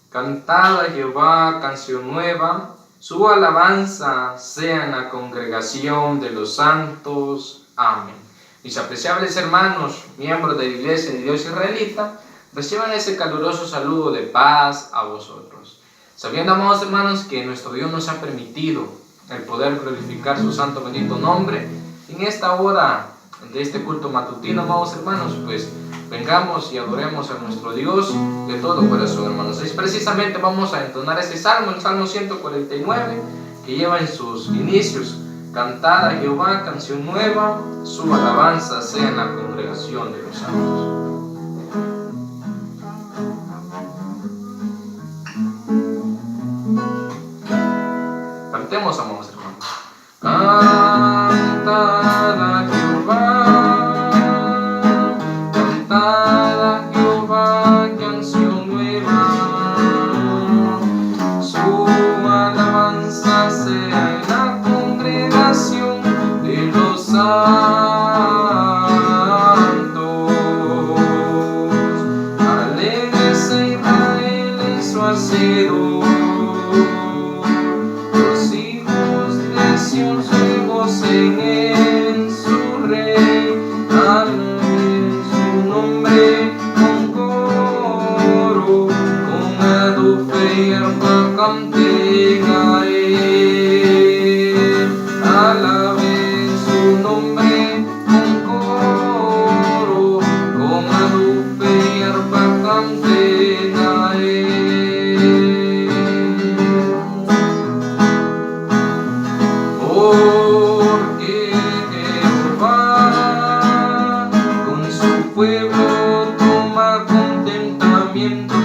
Cantad a Jehová canción nueva, su alabanza sea en la congregación de los santos. Amén. Mis apreciables hermanos, miembros de la Iglesia de Dios Israelita, reciban ese caluroso saludo de paz a vosotros. Sabiendo, amados hermanos, que nuestro Dios nos ha permitido el poder glorificar su santo bendito nombre, en esta hora de este culto matutino, amados hermanos, pues vengamos y adoremos a nuestro Dios de todo corazón, hermanos. Es precisamente vamos a entonar este salmo, el Salmo 149, que lleva en sus inicios: cantad a Jehová canción nueva, su alabanza sea en la congregación de los santos. Cantemos, amados hermanos. Cantad a Jehová, cantad a Jehová canción nueva, su alabanza sea en la congregación de los santos. Alégrese Israel en su hacedor, en su rey, alaben su nombre con coro, con adobe y arpa canten a él. Alaben su nombre con coro, con adobe y arpa canten a él. Pueblo toma contentamiento,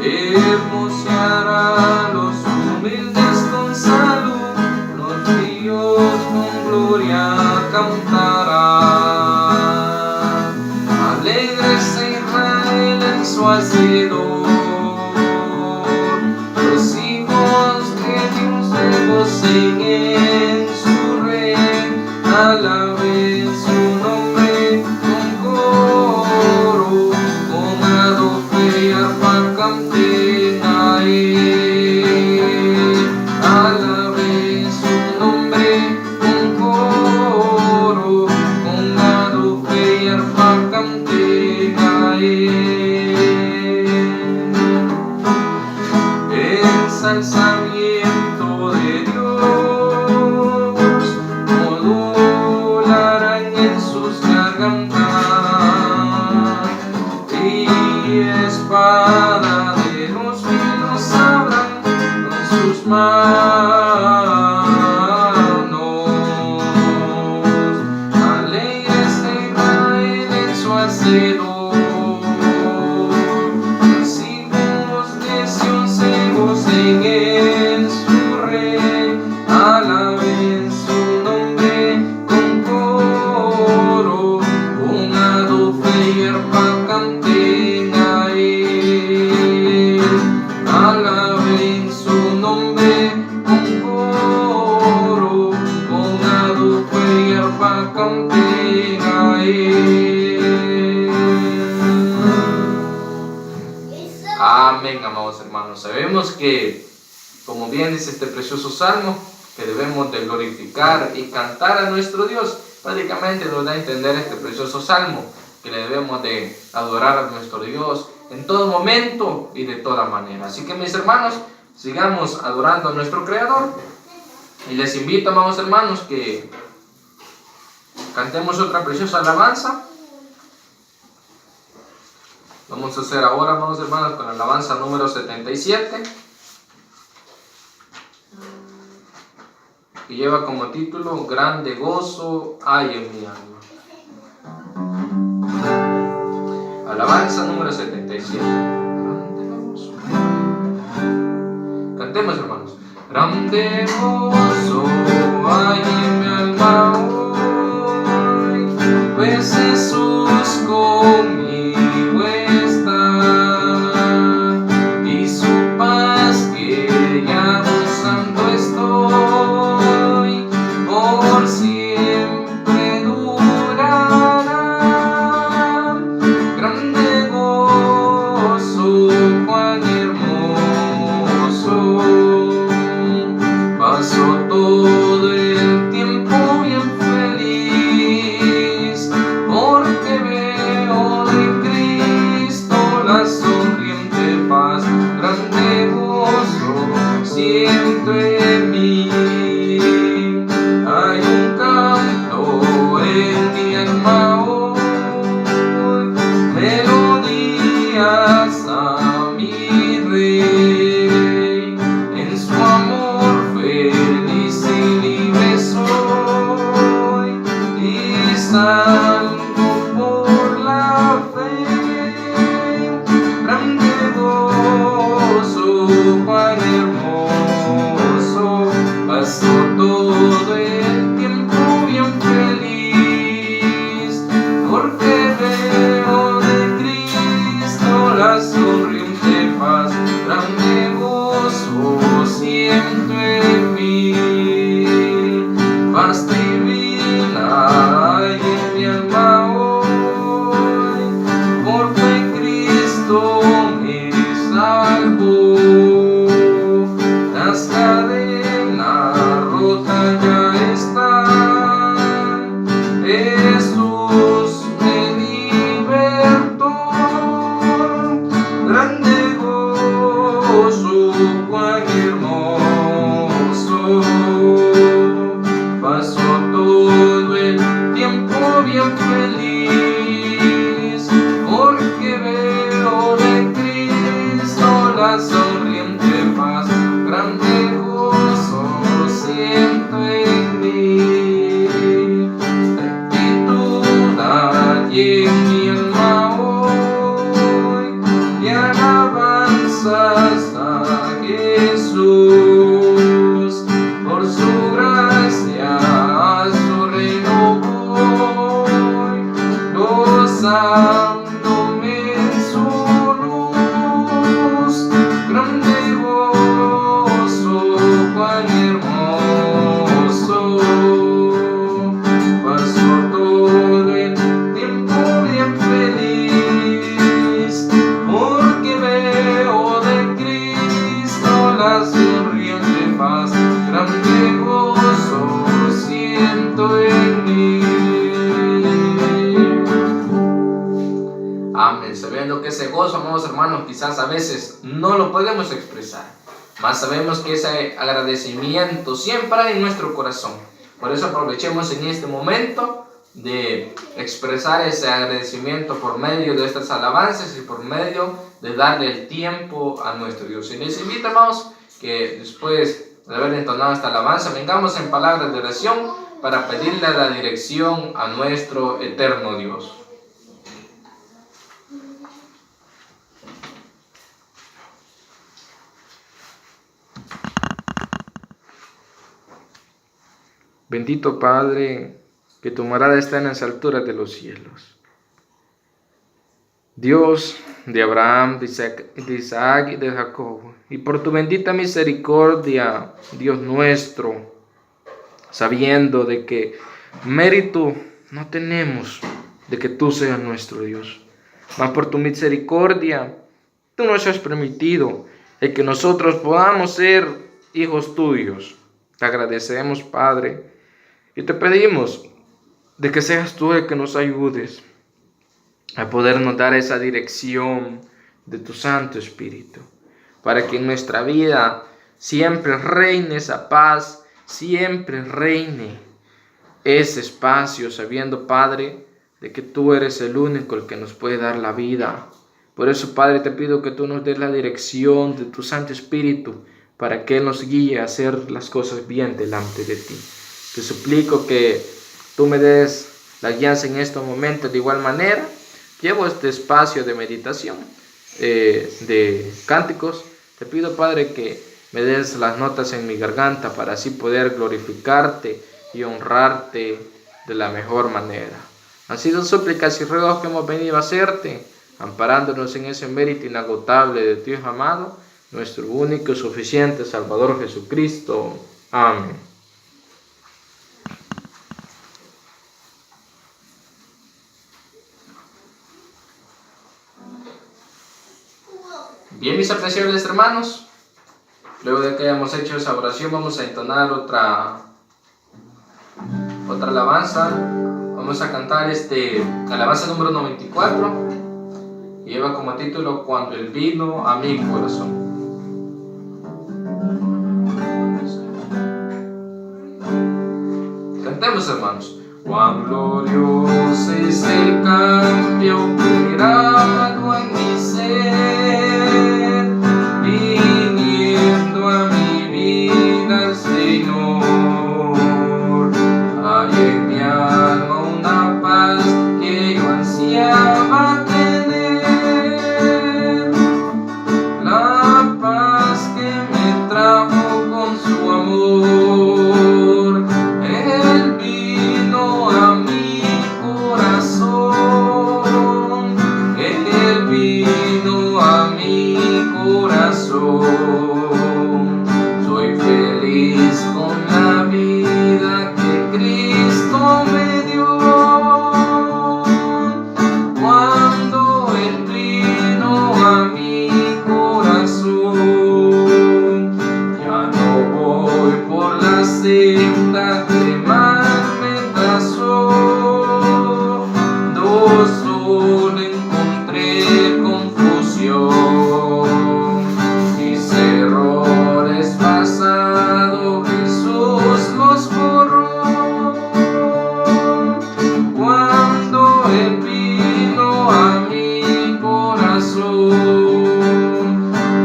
hermoseará a los humildes con salud, los ríos con gloria cantarán. Alégrese Israel en su hacedor, los hijos de Dios se gocen en su rey. Alaben su nombre con coro, con adobe y arpa canten a él. Alaben su nombre con coro, con adobe y arpa canten a él. Ensalzamiento de Dios modularán en sus gargantas, y espada de los filos sabrán con sus manos. Alégrese Israel en su hacedor, los hijos de Sión se gocen en su rey. Alaben su nombre con coro, con adobe y arpa canten a él. Alaben su nombre con coro, con adobe y arpa canten a él. Amén, amados hermanos. Sabemos que, como bien dice este precioso salmo, que debemos de glorificar y cantar a nuestro Dios. Prácticamente nos da a entender este precioso salmo, que le debemos de adorar a nuestro Dios en todo momento y de toda manera. Así que, mis hermanos, sigamos adorando a nuestro Creador. Y les invito, amados hermanos, que cantemos otra preciosa alabanza. Vamos a hacer ahora, amados hermanos, con la alabanza número 77. Que lleva como título Grande gozo hay en mi alma. Alabanza número 77. Cantemos, hermanos. Grande gozo hay en mi alma hoy, pues Jesús conmigo está, y su paz que ya gozando estoy, por siempre durará. Grande gozo todo el tiempo bien feliz, porque veo de Cristo la sonriente paz, grande gozo siento en mí, paz divina hay en mi alma hoy, por fe Cristo me salvó. Las cadenas rotas ya están, Jesús me libertó, grande gozo, cuán hermoso, pasó todo el tiempo bien feliz, porque veo de Cristo la sonriente paz, grande gozo siento en mí, rectitud hay en mi alma hoy, y alabanzas a Jesús, por su gracia a su reino voy, gozándome en su luz, grande gozo, cuán hermoso, pasó todo el tiempo bien feliz, porque veo de Cristo la sonriente paz, grande gozo siento en mí. Amén. Sabiendo que ese gozo, amados hermanos, quizás a veces no lo podemos expresar, mas sabemos que ese agradecimiento siempre hay en nuestro corazón. Por eso aprovechemos en este momento de expresar ese agradecimiento por medio de estas alabanzas y por medio de darle el tiempo a nuestro Dios. Y les invito, hermanos, que después de haber entonado esta alabanza, vengamos en palabras de oración para pedirle la dirección a nuestro eterno Dios. Bendito Padre, que tu morada está en las alturas de los cielos. Dios de Abraham, de Isaac y de Jacob, y por tu bendita misericordia, Dios nuestro, sabiendo de que mérito no tenemos de que tú seas nuestro Dios, mas por tu misericordia, tú nos has permitido el que nosotros podamos ser hijos tuyos. Te agradecemos, Padre, y te pedimos de que seas tú el que nos ayudes a podernos dar esa dirección de tu Santo Espíritu, para que en nuestra vida siempre reine esa paz, siempre reine ese espacio, sabiendo, Padre, de que tú eres el único el que nos puede dar la vida. Por eso, Padre, te pido que tú nos des la dirección de tu Santo Espíritu, para que Él nos guíe a hacer las cosas bien delante de ti. Te suplico que tú me des la guianza en estos momentos. De igual manera, llevo este espacio de meditación, de cánticos. Te pido, Padre, que me des las notas en mi garganta para así poder glorificarte y honrarte de la mejor manera. Han sido súplicas y ruegos que hemos venido a hacerte, amparándonos en ese mérito inagotable de tu Hijo amado, nuestro único y suficiente Salvador Jesucristo. Amén. Bien, mis apreciables hermanos, luego de que hayamos hecho esa oración, vamos a entonar otra alabanza. Vamos a cantar alabanza número 94, y lleva como título Cuando Él vino a mi corazón. Cantemos, hermanos. Cuán glorioso es el cambio operado en mi ser, viniendo a mi vida el Señor. Hay en mi alma una paz que yo ansiaba tener, la paz que me trajo con su amor. senda que mal me trazó, no solo encontré confusión. Mis errores pasados Jesús los borró. Cuando Él vino a mi corazón,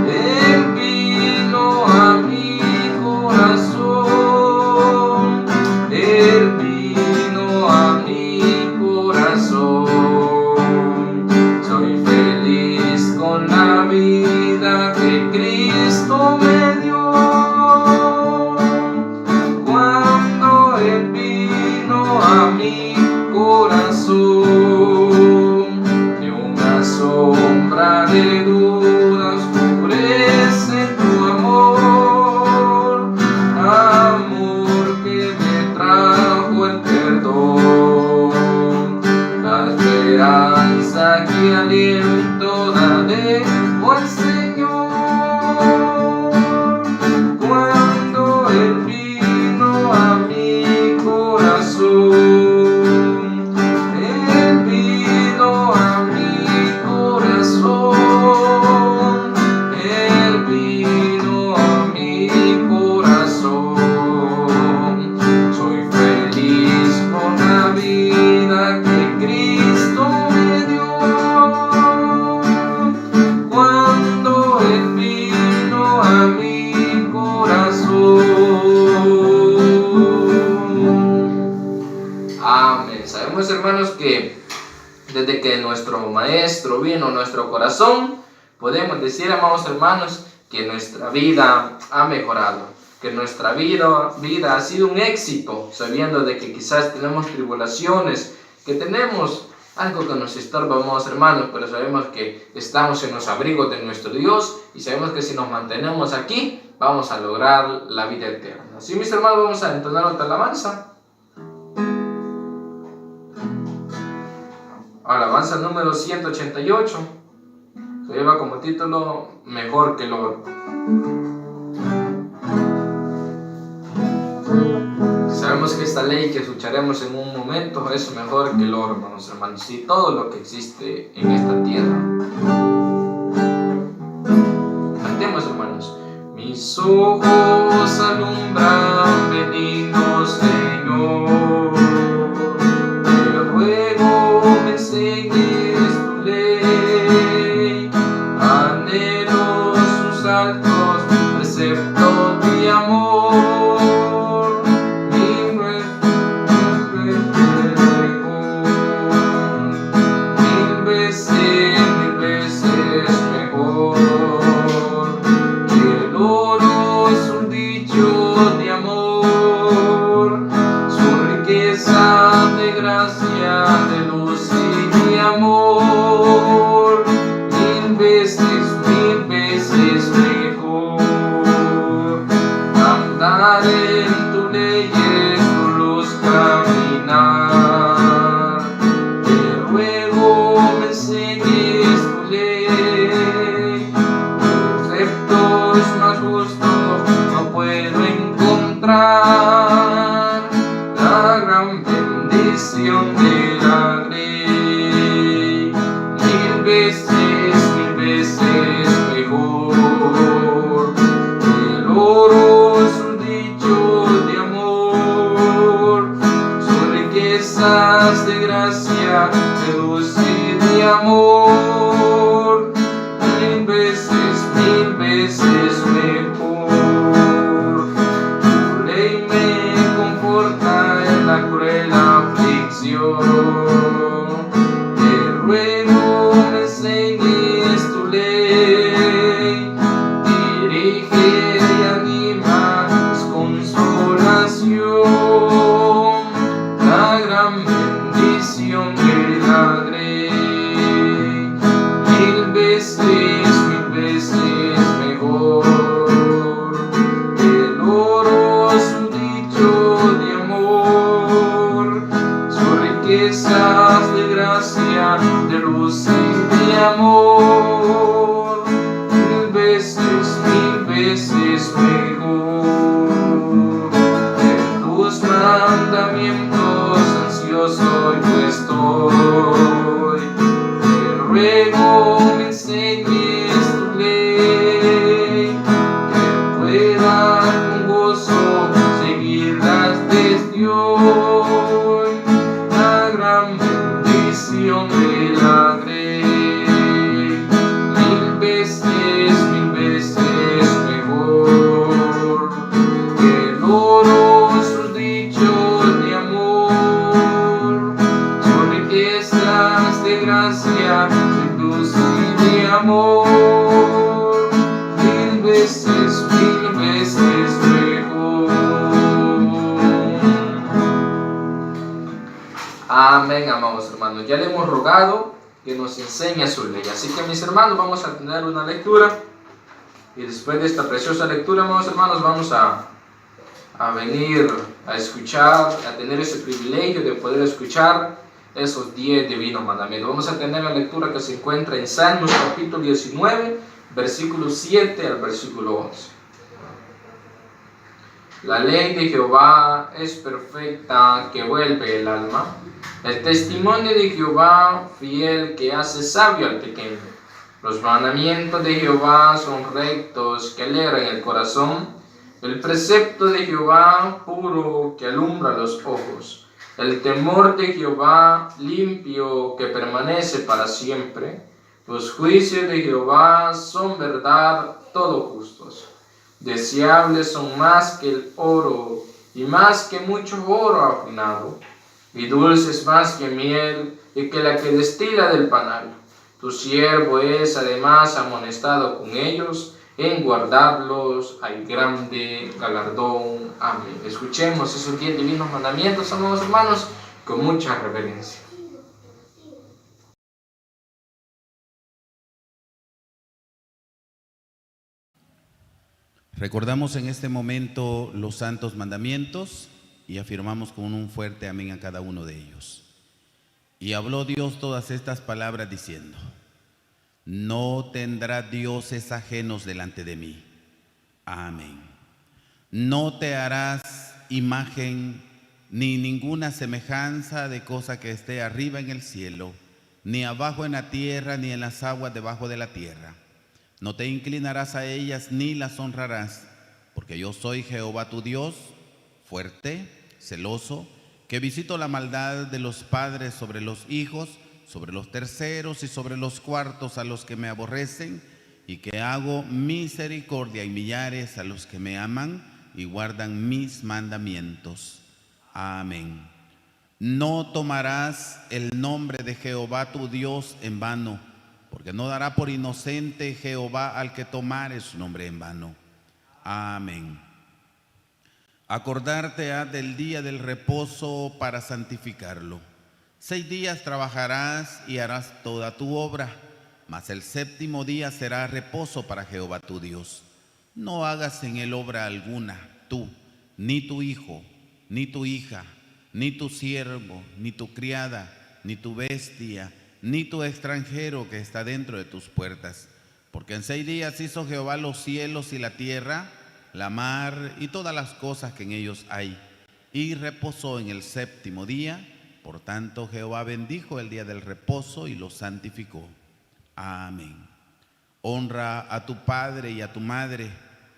Él vino a mi corazón, Él vino a mi corazón. Soy feliz con la vida que Cristo me dio. Cuando Él vino a mi corazón, ni una sombra de duda oscurece tu amor, amor que me trajo el perdón, la esperanza que aliento da de buen Señor. Cuando Él vino a mi corazón, Él vino a mi corazón, Él vino a mi corazón. Soy feliz con la vida que Cristo me dio. Cuando Él vino a mi corazón. Amén. Sabemos, hermanos, que desde que nuestro Maestro vino a nuestro corazón, podemos decir, amados hermanos, que nuestra vida ha mejorado, que nuestra vida ha sido un éxito, sabiendo de que quizás tenemos tribulaciones, que tenemos algo que nos estorba, amados hermanos, pero sabemos que estamos en los abrigos de nuestro Dios y sabemos que si nos mantenemos aquí, vamos a lograr la vida eterna. Así, mis hermanos, vamos a entonar otra alabanza. Alabanza número 188, que lleva como título Mejor que el oro. Sabemos que esta ley que escucharemos en un momento es mejor que el oro, hermanos, y todo lo que existe en esta tierra. Cantemos, hermanos. Mis ojos alumbran, benigno Señor, te ruego me enseñes tu ley, anhelo sus altos preceptos de amor, mil veces mejor que el oro, su dicho de amor, su riqueza de gracia, de luz y de amor, mil veces mejor. Andar en tu ley es tu luz caminar, te ruego me enseñes tu ley, preceptos más justos no puedo encontrar, la gran bendición de la ley, mil veces mejor que el oro, su dicho de amor, sus riquezas de gracia, de luz y de amor, mil veces mejor. Tu ley me conforta en la cruel aflicción, te ruego me enseñes tu ley, dirige y anima, es consolación, la gran bendición de la grey. mandamientos ansioso yo estoy. Te ruego me enseñes tu ley, que pueda con gozo seguirlas desde hoy. La gran bendición de la grey, mil veces mejor que el oro, sus dichos de amor, son riquezas de gracia, de luz y de amor, mil veces mejor. Amén, amados hermanos. Ya le hemos rogado que nos enseñe su ley. Así que, mis hermanos, vamos a tener una lectura. Y después de esta preciosa lectura, amados hermanos, vamos a venir a escuchar, a tener ese privilegio de poder escuchar esos 10 divinos mandamientos. Vamos a tener la lectura que se encuentra en Salmos capítulo 19, versículo 7 al versículo 11. La ley de Jehová es perfecta, que vuelve el alma. El testimonio de Jehová, fiel, que hace sabio al pequeño. Los mandamientos de Jehová son rectos, que alegran el corazón. El precepto de Jehová, puro, que alumbra los ojos. El temor de Jehová, limpio, que permanece para siempre. Los juicios de Jehová son verdad, todos justos. Deseables son más que el oro, y más que mucho oro afinado, y dulces más que miel, y que la que destila del panal. Tu siervo es además amonestado con ellos, en guardarlos hay grande galardón. Amén. Escuchemos esos 10 divinos mandamientos, amados hermanos, con mucha reverencia. Recordamos en este momento los santos mandamientos y afirmamos con un fuerte amén a cada uno de ellos. Y habló Dios todas estas palabras diciendo: no tendrá dioses ajenos delante de mí. Amén. No te harás imagen ni ninguna semejanza de cosa que esté arriba en el cielo, ni abajo en la tierra, ni en las aguas debajo de la tierra. No te inclinarás a ellas ni las honrarás, porque yo soy Jehová tu Dios, fuerte, celoso, que visito la maldad de los padres sobre los hijos, sobre los terceros y sobre los cuartos a los que me aborrecen, y que hago misericordia y millares a los que me aman y guardan mis mandamientos. Amén. No tomarás el nombre de Jehová tu Dios en vano, porque no dará por inocente Jehová al que tomare su nombre en vano. Amén. Acordarte has del día del reposo para santificarlo. 6 días trabajarás y harás toda tu obra, mas el 7º día será reposo para Jehová tu Dios. No hagas en él obra alguna, tú, ni tu hijo, ni tu hija, ni tu siervo, ni tu criada, ni tu bestia, ni tu extranjero que está dentro de tus puertas. Porque en 6 días hizo Jehová los cielos y la tierra, la mar y todas las cosas que en ellos hay, y reposó en el 7º día. Por tanto, Jehová bendijo el día del reposo y lo santificó. Amén. Honra a tu padre y a tu madre,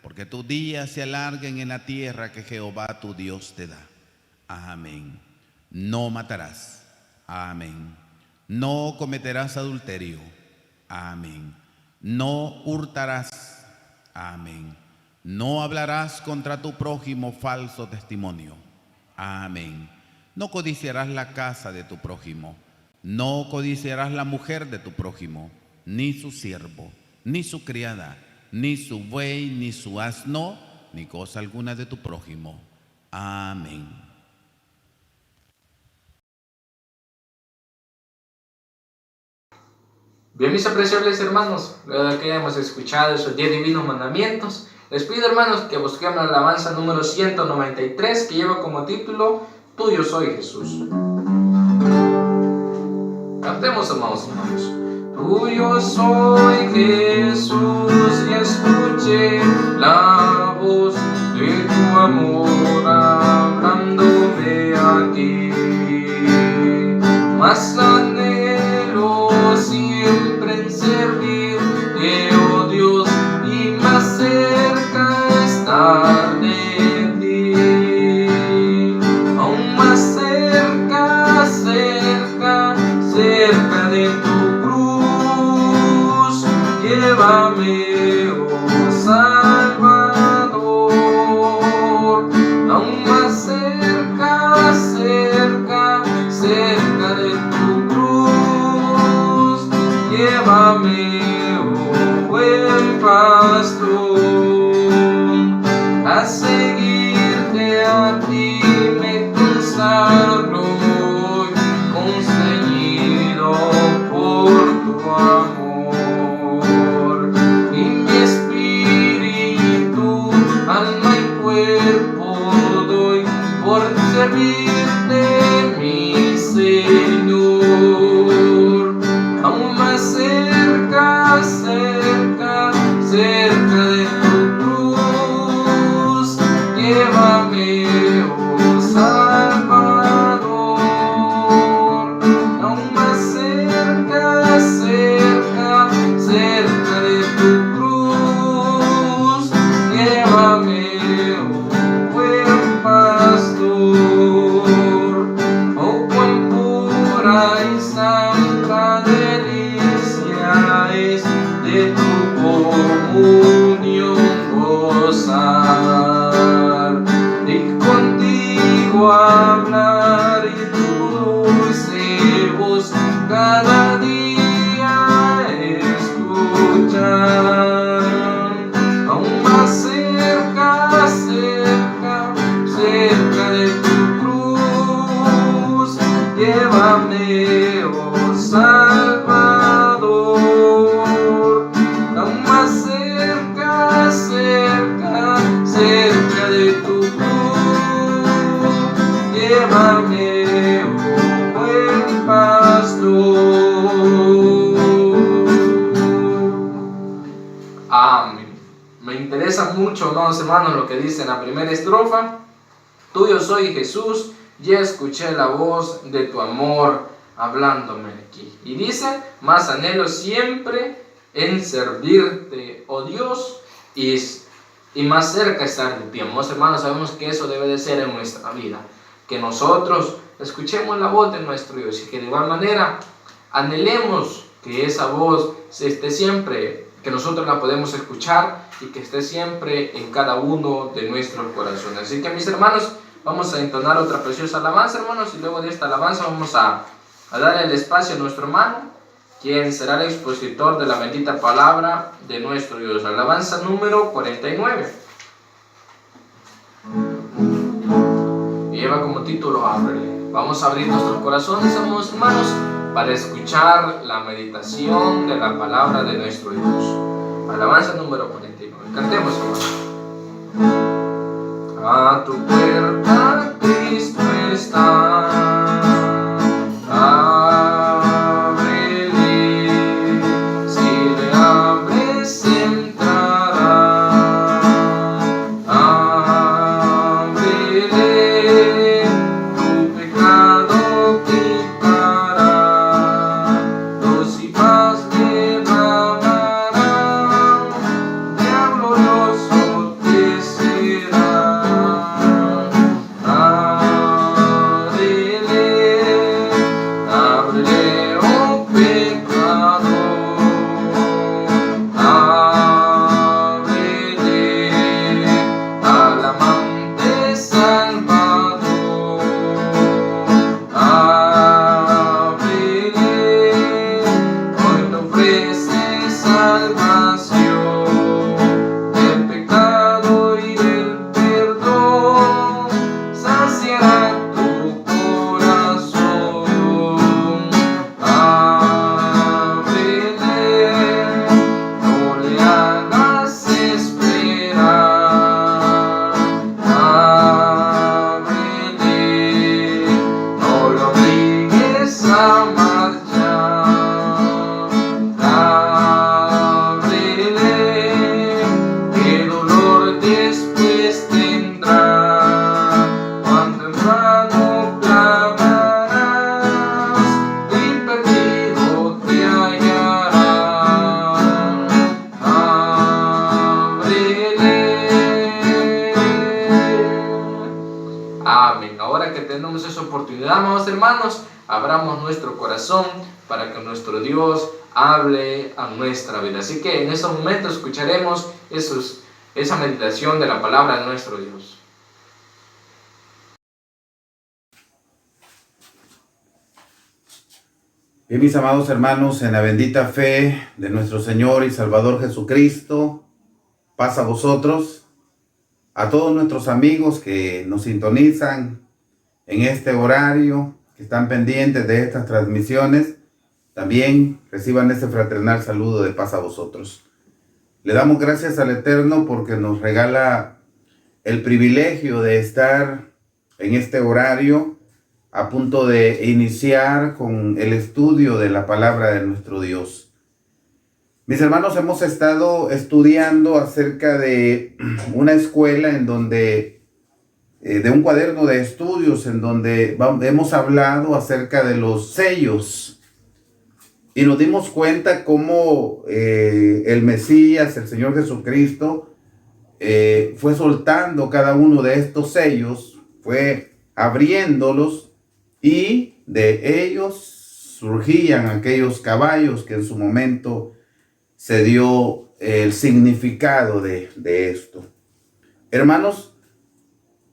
porque tus días se alarguen en la tierra que Jehová tu Dios te da. Amén. No matarás. Amén. No cometerás adulterio. Amén. No hurtarás. Amén. No hablarás contra tu prójimo falso testimonio. Amén. No codiciarás la casa de tu prójimo. No codiciarás la mujer de tu prójimo, ni su siervo, ni su criada, ni su buey, ni su asno, ni cosa alguna de tu prójimo. Amén. Bien, mis apreciables hermanos, luego de que hemos escuchado esos 10 divinos mandamientos, les pido, hermanos, que busquemos la alabanza número 193, que lleva como título Tuyo soy, Jesús. Cantemos, amados hermanos. Tuyo soy, Jesús, y escuché la voz de tu amor hablándome. servirte, mi Señor. Aún más cerca, cerca, cerca de tu cruz, llévame, oh Salvador. Aún más cerca, cerca, cerca de tu cruz, llévame, oh buen pastor. Oh, cuán pura y santa delicia es de tu comunión gozar, y contigo hablar, y tu dulce voz cada día escuchar. Aún más cerca, cerca, cerca de tu cruz, llévame, oh Salvador. Aún más cerca, cerca, cerca de tu cruz, llévame, oh buen pastor. Amén. Me interesa mucho, amados hermanos, lo que dice en la primera estrofa. Tuyo soy, Jesús, ya escuché la voz de tu amor hablándome aquí. Y dice, más anhelo siempre en servirte, oh Dios, y más cerca estar de ti. Amados hermanos, sabemos que eso debe de ser en nuestra vida, que nosotros escuchemos la voz de nuestro Dios y que de igual manera anhelemos que esa voz esté siempre, que nosotros la podemos escuchar y que esté siempre en cada uno de nuestros corazones. Así que, mis hermanos, vamos a entonar otra preciosa alabanza, hermanos, y luego de esta alabanza vamos a darle el espacio a nuestro hermano, quien será el expositor de la bendita palabra de nuestro Dios. Alabanza número 49. Y lleva como título Ábrele. Vamos a abrir nuestros corazones, amados hermanos, para escuchar la meditación de la palabra de nuestro Dios. Alabanza número 49. Cantemos, hermanos. A tu puerta Cristo está. Ábrele, si le abres entrará. Ábrele, tu pecado quitará. Luz y paz derramará, ya glorioso te será. Ábrele, oh pecador, ábrele al amante Salvador. Ábrele, hoy te ofrece salvación del pecado y del perdón, saciará tu corazón. Ábrele, no le hagas esperar. Ábrele, no lo obligues a marchar. Ábrele, qué dolor después tendrá cuando en vano clamarás y perdido te hallarán. Ábrele. Amén. Ahora que tenemos esa oportunidad, amados hermanos, abramos nuestro corazón para que nuestro Dios hable a nuestra vida. Así que en estos momentos escucharemos esa meditación de la palabra de nuestro Dios. Bien, mis amados hermanos, en la bendita fe de nuestro Señor y Salvador Jesucristo, paz a vosotros, a todos nuestros amigos que nos sintonizan en este horario, que están pendientes de estas transmisiones, también reciban este fraternal saludo de paz a vosotros. Le damos gracias al Eterno porque nos regala el privilegio de estar en este horario, a punto de iniciar con el estudio de la palabra de nuestro Dios. Mis hermanos, hemos estado estudiando acerca de una escuela en donde, de un cuaderno de estudios en donde hemos hablado acerca de los sellos. Y nos dimos cuenta cómo el Mesías, el Señor Jesucristo, fue soltando cada uno de estos sellos, fue abriéndolos, y de ellos surgían aquellos caballos que en su momento se dio el significado de esto. Hermanos,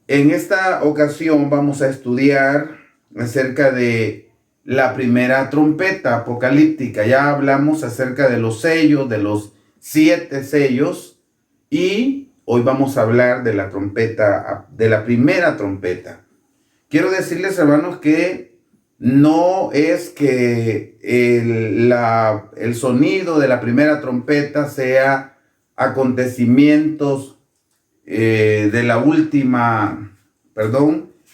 en esta ocasión vamos a estudiar acerca de la primera trompeta apocalíptica. Ya hablamos acerca de los sellos, de los 7 sellos, y hoy vamos a hablar de la trompeta, de la primera trompeta. Quiero decirles, hermanos, que no es que el sonido de la primera trompeta sea acontecimientos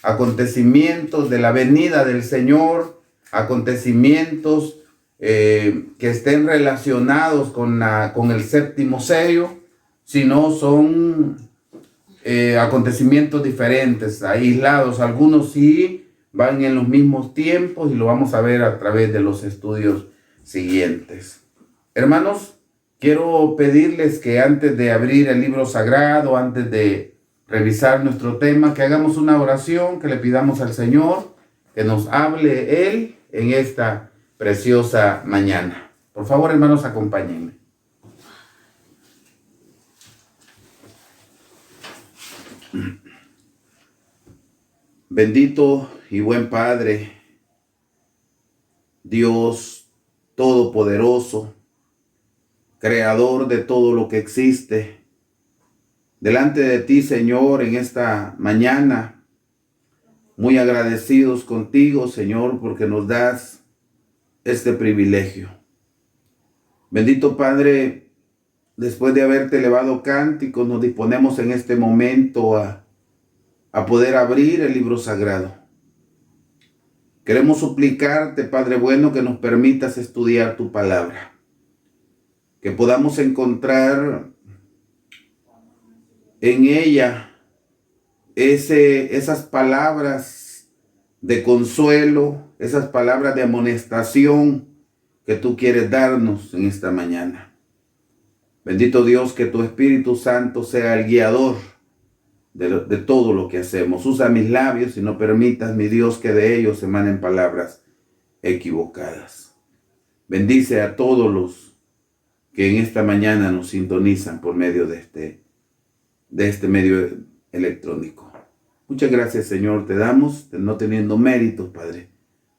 acontecimientos de la venida del Señor, acontecimientos que estén relacionados con el séptimo sello, sino son acontecimientos diferentes, aislados. Algunos sí van en los mismos tiempos y lo vamos a ver a través de los estudios siguientes. Hermanos, quiero pedirles que antes de abrir el libro sagrado, antes de revisar nuestro tema, que hagamos una oración, que le pidamos al Señor que nos hable Él en esta preciosa mañana. Por favor, hermanos, acompáñenme. Bendito y buen Padre, Dios todopoderoso, creador de todo lo que existe, delante de ti, Señor, en esta mañana, muy agradecidos contigo, Señor, porque nos das este privilegio. Bendito Padre, después de haberte elevado cánticos, nos disponemos en este momento a poder abrir el libro sagrado. Queremos suplicarte, Padre bueno, que nos permitas estudiar tu palabra, que podamos encontrar en ella esas palabras de consuelo, esas palabras de amonestación que tú quieres darnos en esta mañana. Bendito Dios, que tu Espíritu Santo sea el guiador de todo lo que hacemos. Usa mis labios y no permitas, mi Dios, que de ellos emanen palabras equivocadas. Bendice a todos los que en esta mañana nos sintonizan por medio de este medio electrónico. Muchas gracias, Señor, te damos, no teniendo méritos, Padre.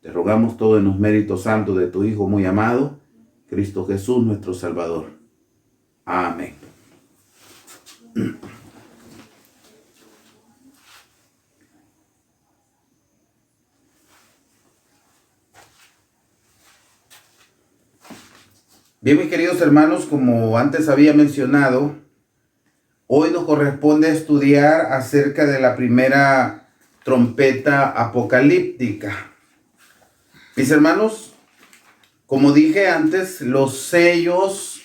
Te rogamos todo en los méritos santos de tu Hijo muy amado, Cristo Jesús, nuestro Salvador. Amén. Bien, mis queridos hermanos, como antes había mencionado, hoy nos corresponde estudiar acerca de la primera trompeta apocalíptica. Mis hermanos, como dije antes, los sellos,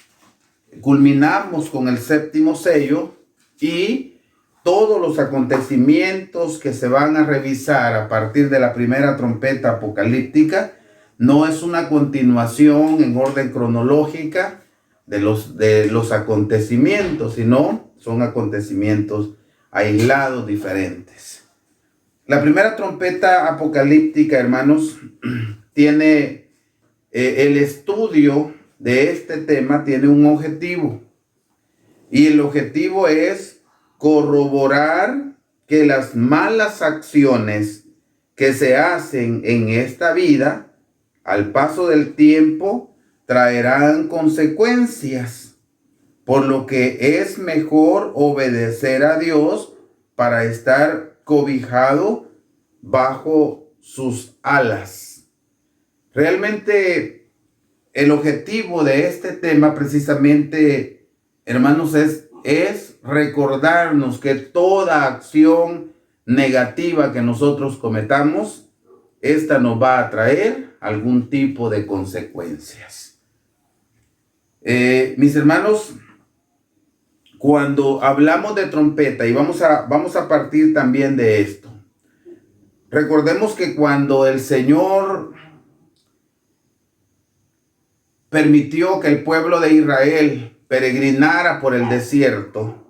culminamos con el séptimo sello, y todos los acontecimientos que se van a revisar a partir de la primera trompeta apocalíptica no es una continuación en orden cronológica de los acontecimientos, sino son acontecimientos aislados, diferentes. La primera trompeta apocalíptica, hermanos, tiene el estudio de este tema, tiene un objetivo. Y el objetivo es corroborar que las malas acciones que se hacen en esta vida, al paso del tiempo, traerán consecuencias, por lo que es mejor obedecer a Dios para estar cobijado bajo sus alas. Realmente el objetivo de este tema precisamente, hermanos, es recordarnos que toda acción negativa que nosotros cometamos, esta nos va a traer algún tipo de consecuencias. Mis hermanos, cuando hablamos de trompeta, y vamos a partir también de esto, recordemos que cuando el Señor permitió que el pueblo de Israel peregrinara por el desierto,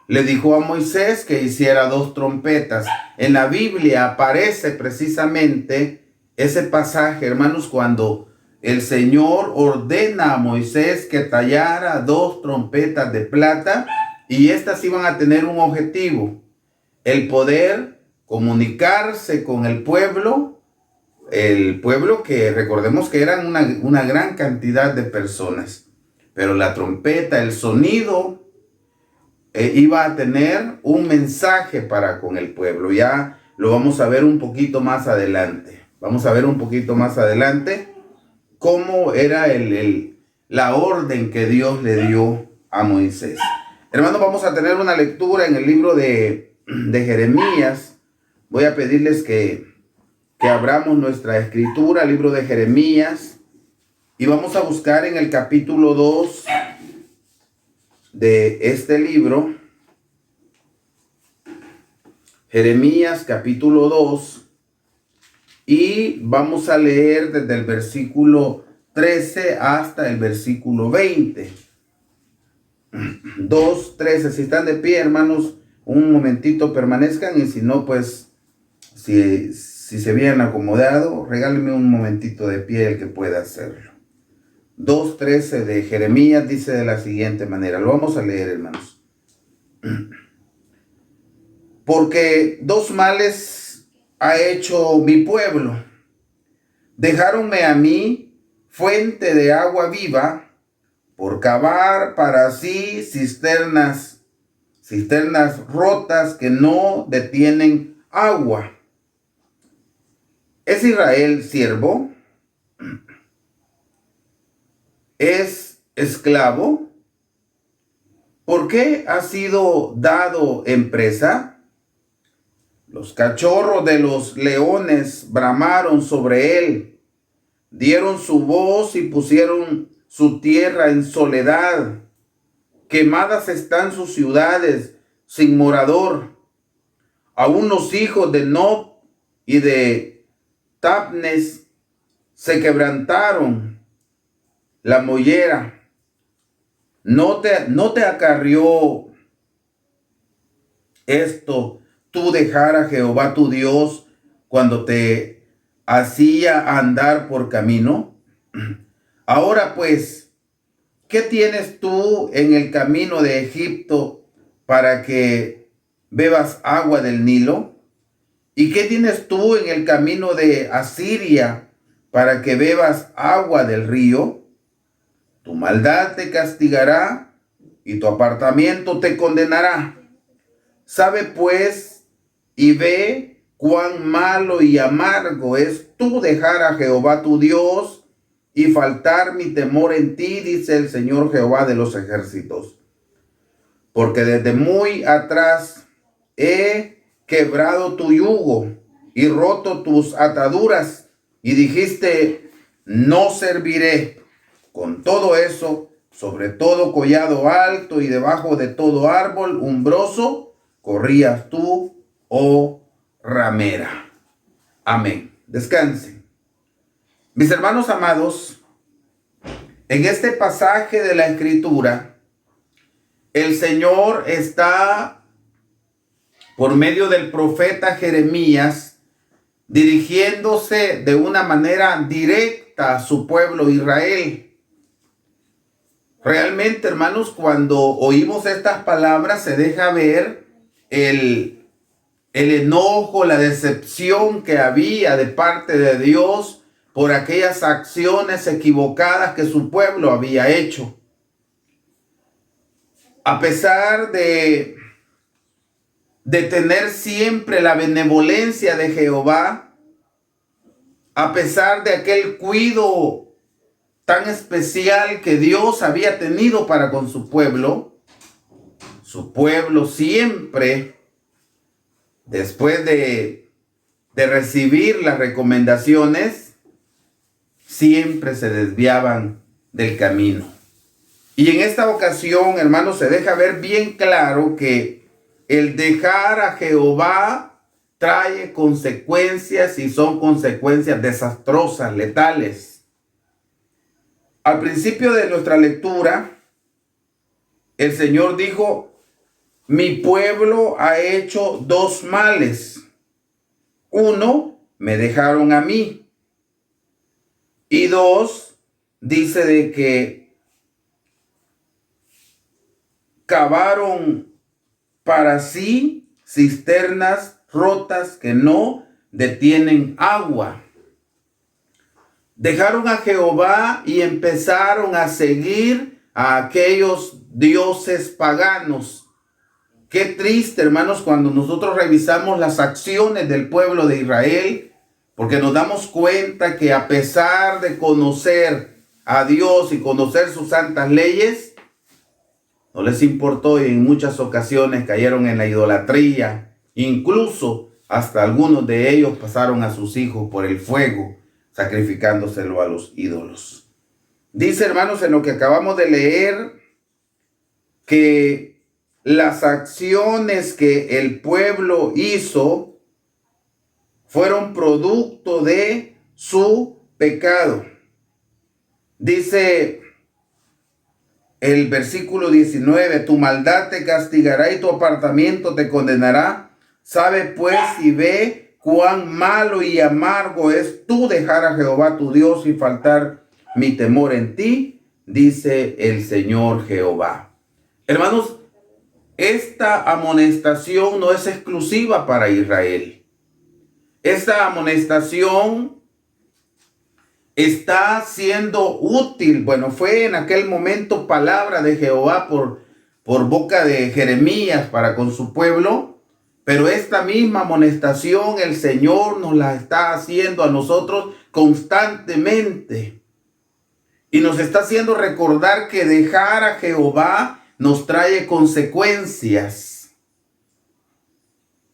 le dijo a Moisés que hiciera 2 trompetas. En la Biblia aparece precisamente ese pasaje, hermanos, cuando el Señor ordena a Moisés que tallara 2 trompetas de plata, y estas iban a tener un objetivo: el poder comunicarse con el pueblo que recordemos que eran una gran cantidad de personas, pero la trompeta, el sonido, iba a tener un mensaje para con el pueblo. Ya lo vamos a ver un poquito más adelante. Vamos a ver un poquito más adelante cómo era la orden que Dios le dio a Moisés. Hermanos, vamos a tener una lectura en el libro de Jeremías. Voy a pedirles que abramos nuestra escritura, libro de Jeremías, y vamos a buscar en el capítulo 2 de este libro, Jeremías capítulo 2, y vamos a leer desde el versículo 13 hasta el versículo 20. 2:13. Si están de pie, hermanos, un momentito permanezcan, y si no, pues si se vienen acomodado, regálenme un momentito de pie el que pueda hacerlo. 2:13 de Jeremías dice de la siguiente manera, lo vamos a leer, hermanos. Porque 2 males ha hecho mi pueblo. Dejáronme a mí fuente de agua viva, por cavar para sí cisternas rotas que no detienen agua. ¿Es Israel siervo? ¿Es esclavo? ¿Por qué ha sido dado en presa? Los cachorros de los leones bramaron sobre él, dieron su voz y pusieron su tierra en soledad. Quemadas están sus ciudades sin morador. Aún los hijos de Nob y de Tapnes se quebrantaron. La mollera no te acarrió esto, tú dejar a Jehová tu Dios cuando te hacía andar por camino. Ahora pues, ¿qué tienes tú en el camino de Egipto para que bebas agua del Nilo? ¿Y qué tienes tú en el camino de Asiria para que bebas agua del río? Tu maldad te castigará y tu apartamiento te condenará. Sabe pues y ve cuán malo y amargo es tú dejar a Jehová tu Dios y faltar mi temor en ti, dice el Señor Jehová de los ejércitos. Porque desde muy atrás he quebrado tu yugo y roto tus ataduras, y dijiste, no serviré. Con todo eso, sobre todo collado alto y debajo de todo árbol umbroso, corrías tú, oh ramera. Amén. Descansen. Mis hermanos amados, en este pasaje de la Escritura, el Señor está, por medio del profeta Jeremías, dirigiéndose de una manera directa a su pueblo Israel. Realmente, hermanos, cuando oímos estas palabras se deja ver el enojo, la decepción que había de parte de Dios por aquellas acciones equivocadas que su pueblo había hecho. A pesar de tener siempre la benevolencia de Jehová, a pesar de aquel cuidado tan especial que Dios había tenido para con su pueblo siempre después de recibir las recomendaciones, siempre se desviaban del camino. Y en esta ocasión, hermanos, se deja ver bien claro que el dejar a Jehová trae consecuencias, y son consecuencias desastrosas, letales. Al principio de nuestra lectura, el Señor dijo: mi pueblo ha hecho dos males. Uno, me dejaron a mí. Y dos, dice de que cavaron para sí cisternas rotas que no detienen agua. Dejaron a Jehová y empezaron a seguir a aquellos dioses paganos. Qué triste, hermanos, cuando nosotros revisamos las acciones del pueblo de Israel, porque nos damos cuenta que a pesar de conocer a Dios y conocer sus santas leyes, no les importó, y en muchas ocasiones cayeron en la idolatría. Incluso hasta algunos de ellos pasaron a sus hijos por el fuego, sacrificándoselo a los ídolos. Dice, hermanos, en lo que acabamos de leer, que las acciones que el pueblo hizo fueron producto de su pecado. Dice el versículo 19: tu maldad te castigará y tu apartamiento te condenará. Sabe pues y ve cuán malo y amargo es tú dejar a Jehová tu Dios y faltar mi temor en ti, dice el Señor Jehová. Hermanos, esta amonestación no es exclusiva para Israel. Esta amonestación está siendo útil. Bueno, fue en aquel momento palabra de Jehová por boca de Jeremías para con su pueblo, pero esta misma amonestación el Señor nos la está haciendo a nosotros constantemente, y nos está haciendo recordar que dejar a Jehová nos trae consecuencias.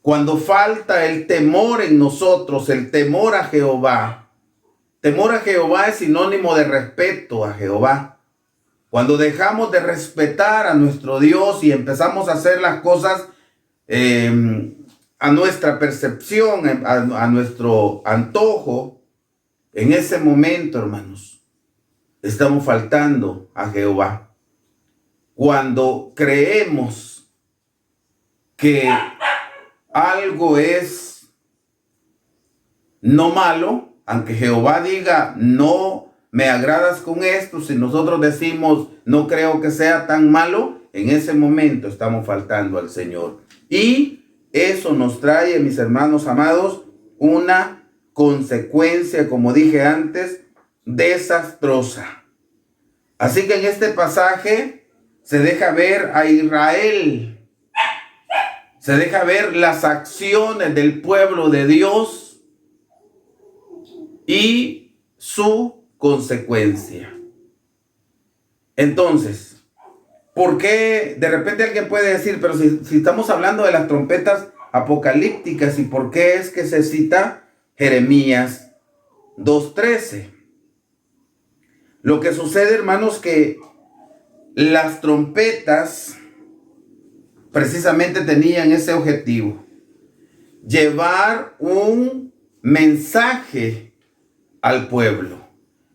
Cuando falta el temor en nosotros, el temor a Jehová. Temor a Jehová es sinónimo de respeto a Jehová. Cuando dejamos de respetar a nuestro Dios y empezamos a hacer las cosas a nuestra percepción, a nuestro antojo, en ese momento, hermanos, estamos faltando a Jehová. Cuando creemos que algo es no malo, aunque Jehová diga no me agradas con esto, si nosotros decimos no creo que sea tan malo, en ese momento estamos faltando al Señor. Y eso nos trae, mis hermanos amados, una consecuencia, como dije antes, desastrosa. Así que en este pasaje se deja ver a Israel, se deja ver las acciones del pueblo de Dios y su consecuencia. Entonces, ¿por qué? De repente alguien puede decir, pero si estamos hablando de las trompetas apocalípticas, ¿y por qué es que se cita Jeremías 2:13? Lo que sucede, hermanos, que las trompetas precisamente tenían ese objetivo: llevar un mensaje al pueblo.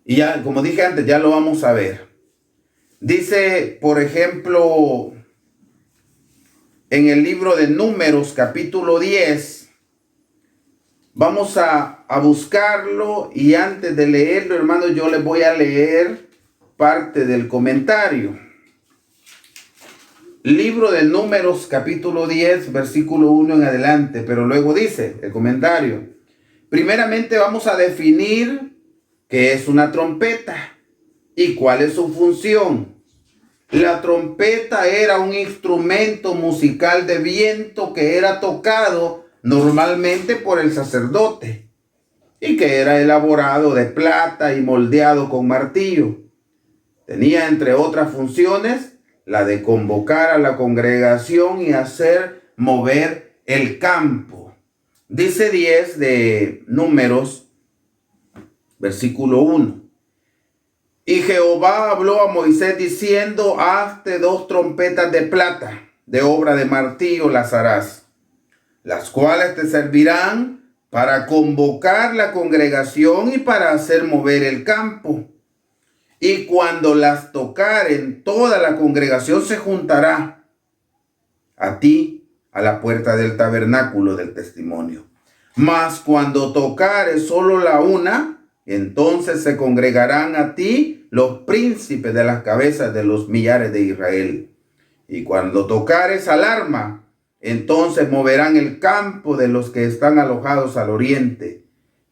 Y ya, como dije antes, ya lo vamos a ver. Dice, por ejemplo, en el libro de Números, capítulo 10, vamos a buscarlo, y antes de leerlo, hermanos, yo les voy a leer parte del comentario. Libro de Números, capítulo 10, versículo 1 en adelante, pero luego dice el comentario: primeramente vamos a definir qué es una trompeta y cuál es su función. La trompeta era un instrumento musical de viento que era tocado normalmente por el sacerdote y que era elaborado de plata y moldeado con martillo. Tenía, entre otras funciones, la de convocar a la congregación y hacer mover el campo. Dice 10 de Números, versículo 1. Y Jehová habló a Moisés diciendo: hazte 2 trompetas de plata, de obra de martillo las harás, las cuales te servirán para convocar la congregación y para hacer mover el campo. Y cuando las tocaren, toda la congregación se juntará a ti a la puerta del tabernáculo del testimonio. Mas cuando tocare solo la una, entonces se congregarán a ti los príncipes de las cabezas de los millares de Israel. Y cuando tocares alarma, entonces moverán el campo de los que están alojados al oriente.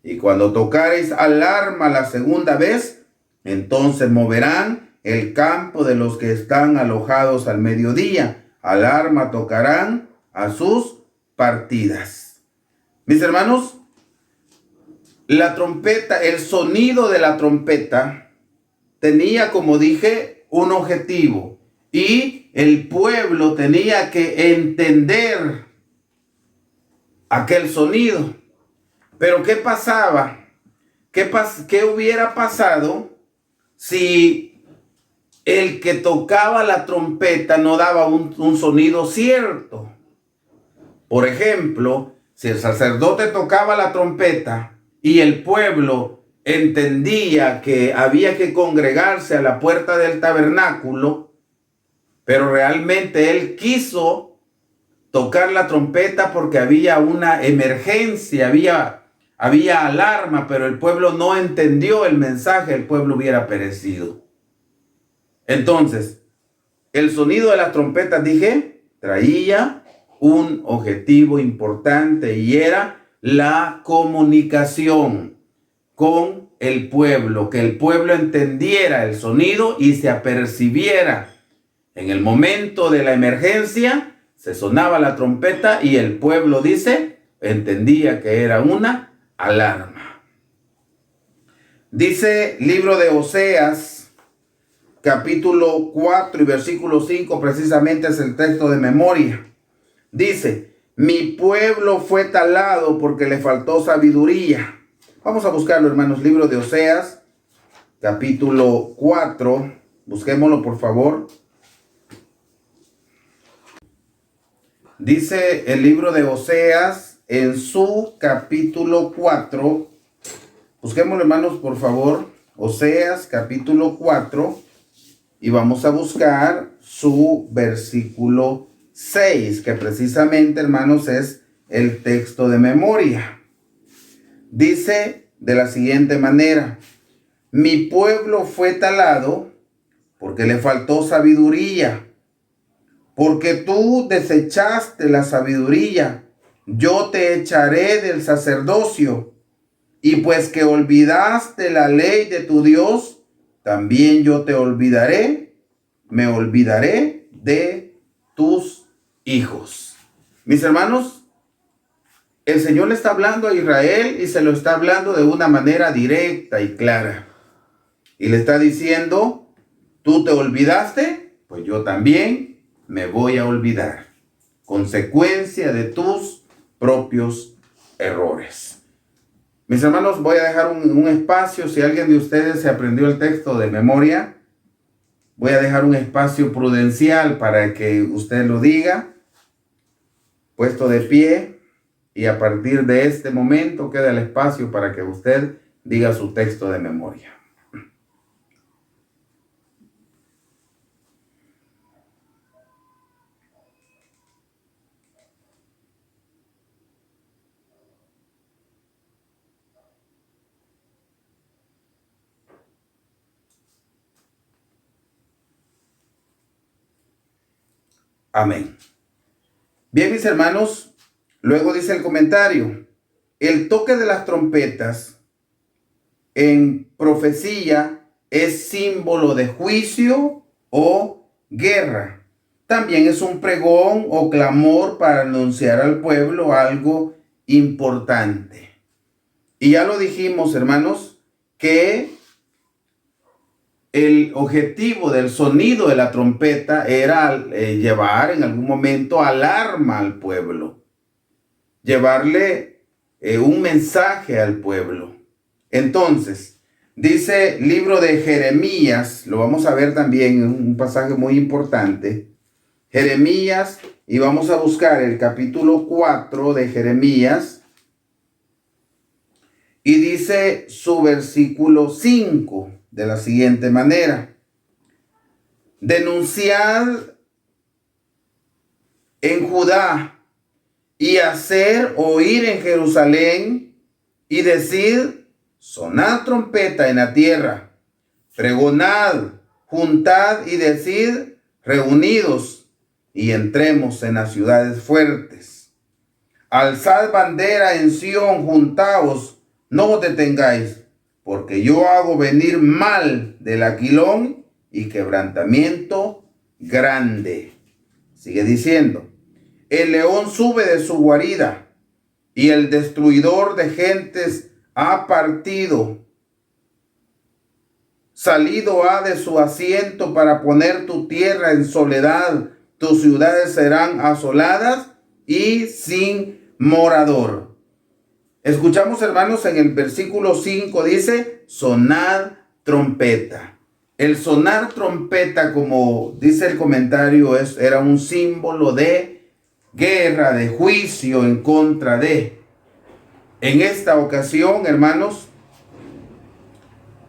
Y cuando tocares alarma la segunda vez, entonces moverán el campo de los que están alojados al mediodía. Alarma tocarán a sus partidas. Mis hermanos, la trompeta, el sonido de la trompeta tenía, como dije, un objetivo, y el pueblo tenía que entender aquel sonido. Pero ¿qué pasaba? ¿Qué hubiera pasado si el que tocaba la trompeta no daba un sonido cierto? Por ejemplo, si el sacerdote tocaba la trompeta y el pueblo entendía que había que congregarse a la puerta del tabernáculo, pero realmente él quiso tocar la trompeta porque había una emergencia, había alarma, pero el pueblo no entendió el mensaje, el pueblo hubiera perecido. Entonces, el sonido de las trompetas, dije, traía un objetivo importante, y era la comunicación con el pueblo, que el pueblo entendiera el sonido y se apercibiera. En el momento de la emergencia, se sonaba la trompeta y el pueblo, dice, entendía que era una alarma. Dice libro de Oseas, capítulo 4 y versículo 5, precisamente es el texto de memoria. Dice: mi pueblo fue talado porque le faltó sabiduría. Vamos a buscarlo, hermanos. Libro de Oseas, capítulo 4. Busquémoslo, por favor. Dice el libro de Oseas en su capítulo 4. Busquémoslo, hermanos, por favor. Oseas, capítulo 4. Y vamos a buscar su versículo 6, que precisamente, hermanos, es el texto de memoria. Dice de la siguiente manera: mi pueblo fue talado porque le faltó sabiduría, porque tú desechaste la sabiduría, yo te echaré del sacerdocio, y pues que olvidaste la ley de tu Dios, también yo te olvidaré, me olvidaré de tus hijos. Mis hermanos, el Señor le está hablando a Israel y se lo está hablando de una manera directa y clara. Y le está diciendo: tú te olvidaste, pues yo también me voy a olvidar. Consecuencia de tus propios errores. Mis hermanos, voy a dejar un espacio. Si alguien de ustedes se aprendió el texto de memoria, voy a dejar un espacio prudencial para que usted lo diga, puesto de pie, y a partir de este momento queda el espacio para que usted diga su texto de memoria. Amén. Bien, mis hermanos, luego dice el comentario: el toque de las trompetas en profecía es símbolo de juicio o guerra. También es un pregón o clamor para anunciar al pueblo algo importante. Y ya lo dijimos, hermanos, que el objetivo del sonido de la trompeta era llevar en algún momento alarma al pueblo, llevarle un mensaje al pueblo. Entonces, dice libro de Jeremías, lo vamos a ver también, un pasaje muy importante. Jeremías, y vamos a buscar el capítulo 4 de Jeremías. Y dice su versículo 5 de la siguiente manera: denunciad en Judá y hacer oír en Jerusalén y decir: sonad trompeta en la tierra, pregonad, juntad y decid: reunidos y entremos en las ciudades fuertes. Alzad bandera en Sión, juntaos, no os detengáis, porque yo hago venir mal del aquilón y quebrantamiento grande. Sigue diciendo: el león sube de su guarida y el destruidor de gentes ha partido. Salido ha de su asiento para poner tu tierra en soledad. Tus ciudades serán asoladas y sin morador. Escuchamos, hermanos, en el versículo 5 dice: sonad trompeta. El sonar trompeta, como dice el comentario, era un símbolo de guerra, de juicio en contra de. En esta ocasión, hermanos,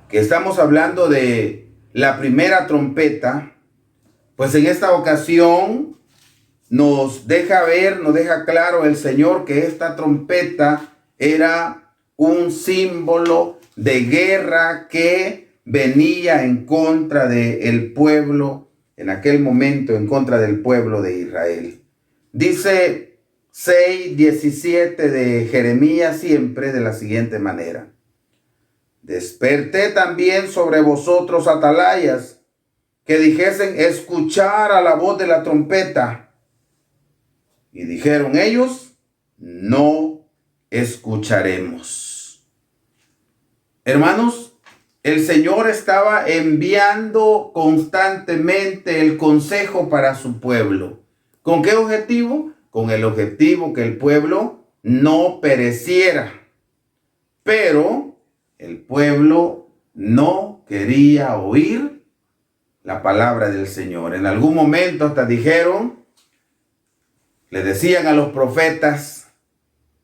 que estamos hablando de la primera trompeta, pues en esta ocasión nos deja ver, nos deja claro el Señor que esta trompeta era un símbolo de guerra que venía en contra del pueblo, en aquel momento en contra del pueblo de Israel. Dice 6:17 de Jeremías siempre de la siguiente manera: desperté también sobre vosotros atalayas, que dijesen: escuchar a la voz de la trompeta. Y dijeron ellos: no escucharemos. Hermanos, el Señor estaba enviando constantemente el consejo para su pueblo. ¿Con qué objetivo? Con el objetivo que el pueblo no pereciera. Pero el pueblo no quería oír la palabra del Señor. En algún momento hasta le decían a los profetas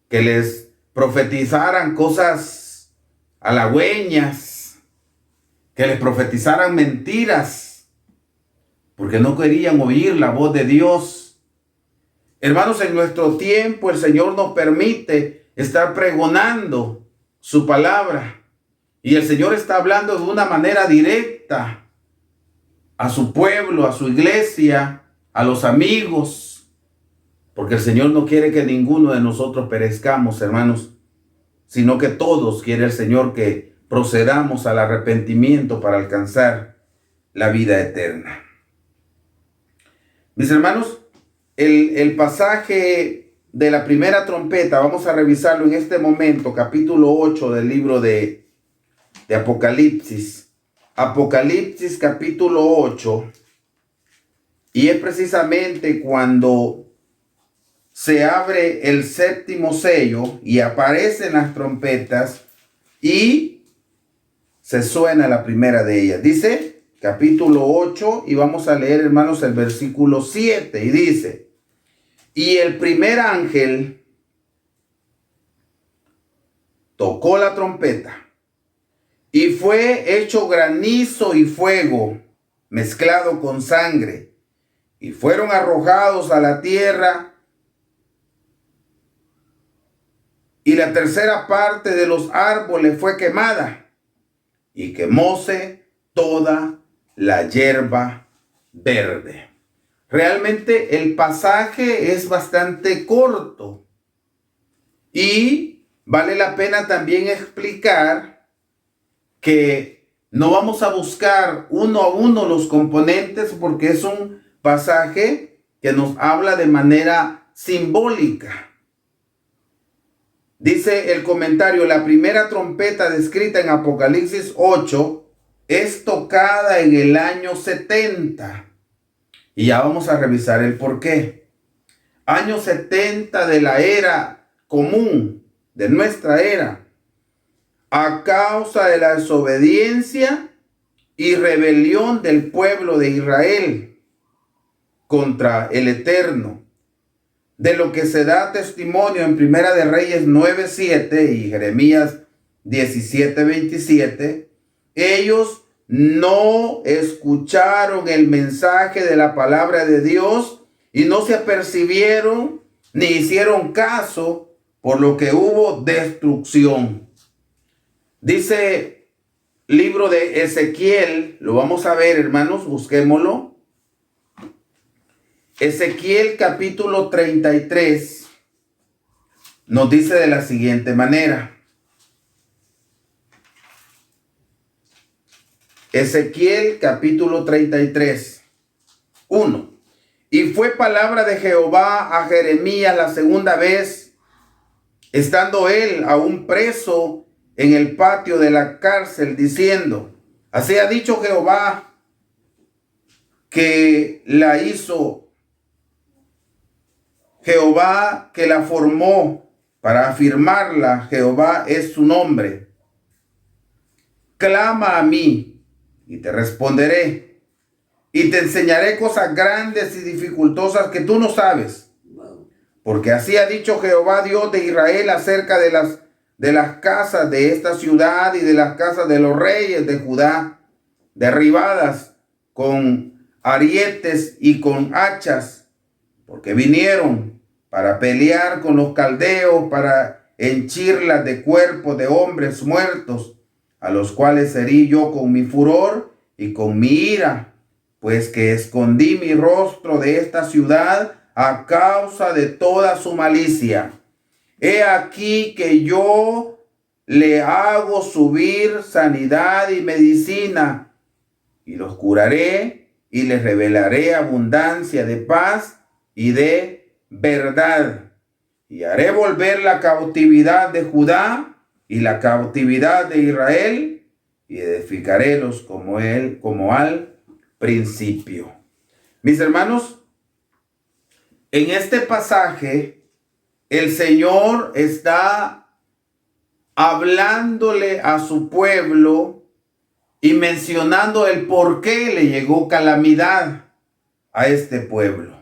que les profetizaran cosas halagüeñas, que les profetizaran mentiras, porque no querían oír la voz de Dios. Hermanos, en nuestro tiempo el Señor nos permite estar pregonando su palabra, y el Señor está hablando de una manera directa a su pueblo, a su iglesia, a los amigos, porque el Señor no quiere que ninguno de nosotros perezcamos, hermanos, sino que todos quiere el Señor que procedamos al arrepentimiento para alcanzar la vida eterna. Mis hermanos, el pasaje de la primera trompeta, vamos a revisarlo en este momento, capítulo 8 del libro de Apocalipsis. Apocalipsis capítulo 8, y es precisamente cuando se abre el séptimo sello y aparecen las trompetas y se suena la primera de ellas. Dice capítulo 8 y vamos a leer, hermanos, el versículo 7 y dice: y el primer ángel tocó la trompeta y fue hecho granizo y fuego mezclado con sangre, y fueron arrojados a la tierra, y la tercera parte de los árboles fue quemada, y quemóse toda la hierba verde. Realmente el pasaje es bastante corto, y vale la pena también explicar que no vamos a buscar uno a uno los componentes, porque es un pasaje que nos habla de manera simbólica. Dice el comentario: la primera trompeta descrita en Apocalipsis 8 es tocada en el año 70. Y ya vamos a revisar el por qué. Año 70 de la era común, de nuestra era, a causa de la desobediencia y rebelión del pueblo de Israel contra el Eterno, de lo que se da testimonio en Primera de Reyes 9:7 y Jeremías 17:27. Ellos no escucharon el mensaje de la palabra de Dios y no se apercibieron ni hicieron caso, por lo que hubo destrucción. Dice libro de Ezequiel, lo vamos a ver, hermanos, busquémoslo. Ezequiel capítulo 33 nos dice de la siguiente manera. Ezequiel capítulo 33, 1. Y fue palabra de Jehová a Jeremías la segunda vez, estando él aún preso en el patio de la cárcel, diciendo: así ha dicho Jehová, que la hizo, Jehová que la formó para afirmarla, Jehová es su nombre. Clama a mí y te responderé, y te enseñaré cosas grandes y dificultosas que tú no sabes. Porque así ha dicho Jehová, Dios de Israel, acerca de las casas de esta ciudad y de las casas de los reyes de Judá, derribadas con arietes y con hachas, porque vinieron para pelear con los caldeos, para henchirlas de cuerpos de hombres muertos, a los cuales herí yo con mi furor y con mi ira, pues que escondí mi rostro de esta ciudad a causa de toda su malicia. He aquí que yo le hago subir sanidad y medicina, y los curaré y les revelaré abundancia de paz y de verdad. Y haré volver la cautividad de Judá y la cautividad de Israel, y edificarélos como al principio. Mis hermanos, en este pasaje el Señor está hablándole a su pueblo y mencionando el por qué le llegó calamidad a este pueblo,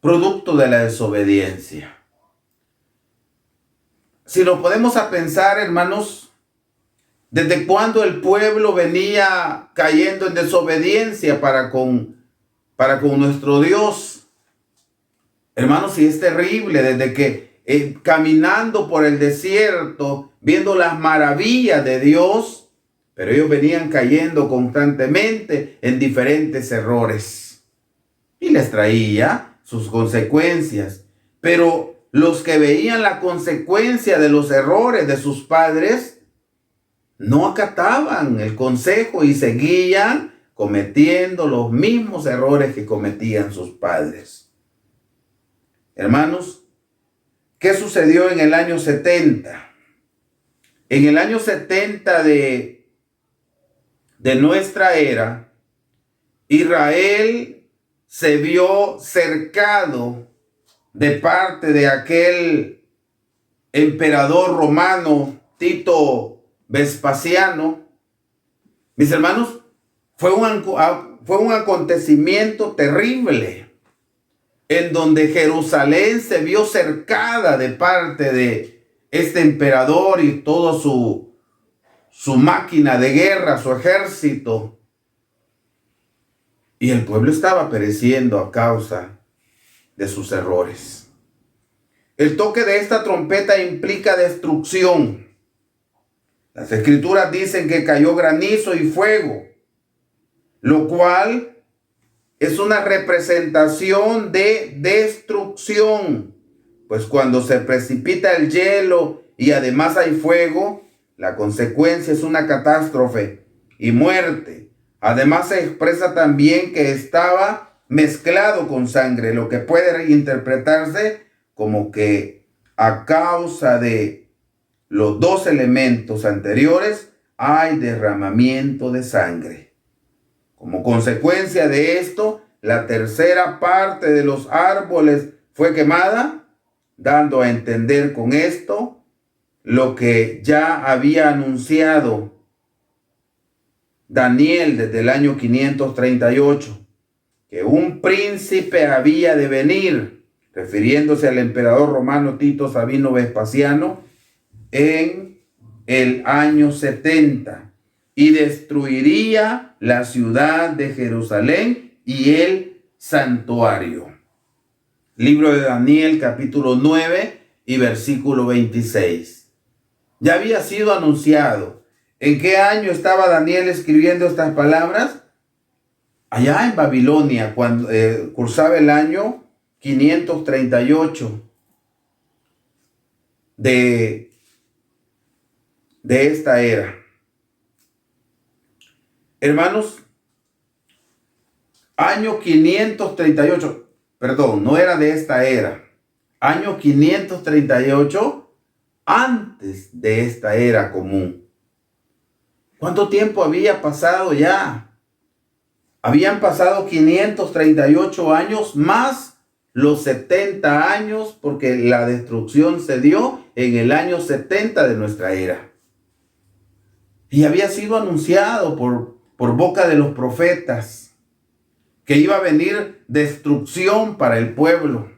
producto de la desobediencia. Si lo podemos a pensar, hermanos, desde cuando el pueblo venía cayendo en desobediencia para con nuestro Dios. Hermanos, y es terrible, desde que caminando por el desierto, viendo las maravillas de Dios, pero ellos venían cayendo constantemente en diferentes errores. Y les traía sus consecuencias. Pero los que veían la consecuencia de los errores de sus padres, no acataban el consejo y seguían cometiendo los mismos errores que cometían sus padres. Hermanos, ¿qué sucedió en el año 70? En el año 70 de nuestra era, Israel se vio cercado de parte de aquel emperador romano Tito Vespasiano. Mis hermanos, fue un acontecimiento terrible en donde Jerusalén se vio cercada de parte de este emperador y todo su máquina de guerra, su ejército. Y el pueblo estaba pereciendo a causa de sus errores. El toque de esta trompeta implica destrucción. Las escrituras dicen que cayó granizo y fuego, lo cual es una representación de destrucción, pues cuando se precipita el hielo y además hay fuego, la consecuencia es una catástrofe y muerte. Además se expresa también que estaba mezclado con sangre, lo que puede interpretarse como que a causa de los dos elementos anteriores hay derramamiento de sangre. Como consecuencia de esto, la tercera parte de los árboles fue quemada dando a entender con esto lo que ya había anunciado Daniel desde el año 538, que un príncipe había de venir, refiriéndose al emperador romano Tito Sabino Vespasiano, en el año 70, y destruiría la ciudad de Jerusalén y el santuario. Libro de Daniel, capítulo 9 y versículo 26. Ya había sido anunciado. ¿En qué año estaba Daniel escribiendo estas palabras? Allá en Babilonia, cuando cursaba el año 538 de esta era. Hermanos, año 538, perdón, no era de esta era. Año 538 antes de esta era común. ¿Cuánto tiempo había pasado ya? Habían pasado 538 años más los 70 años, porque la destrucción se dio en el año 70 de nuestra era. Y había sido anunciado por boca de los profetas que iba a venir destrucción para el pueblo.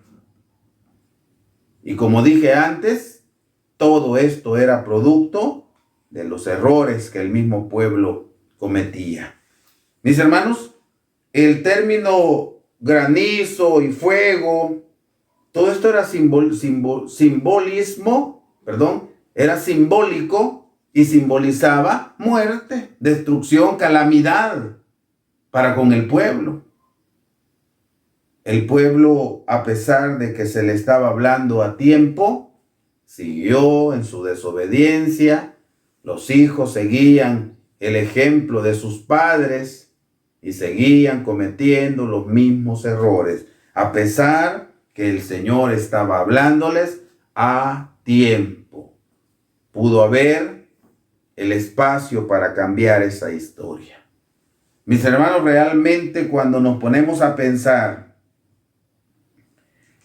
Y como dije antes, todo esto era producto de los errores que el mismo pueblo cometía. Mis hermanos, el término granizo y fuego, todo esto era era simbólico y simbolizaba muerte, destrucción, calamidad para con el pueblo. El pueblo, a pesar de que se le estaba hablando a tiempo, siguió en su desobediencia. Los hijos seguían el ejemplo de sus padres y seguían cometiendo los mismos errores, a pesar que el Señor estaba hablándoles a tiempo. Pudo haber el espacio para cambiar esa historia. Mis hermanos, realmente cuando nos ponemos a pensar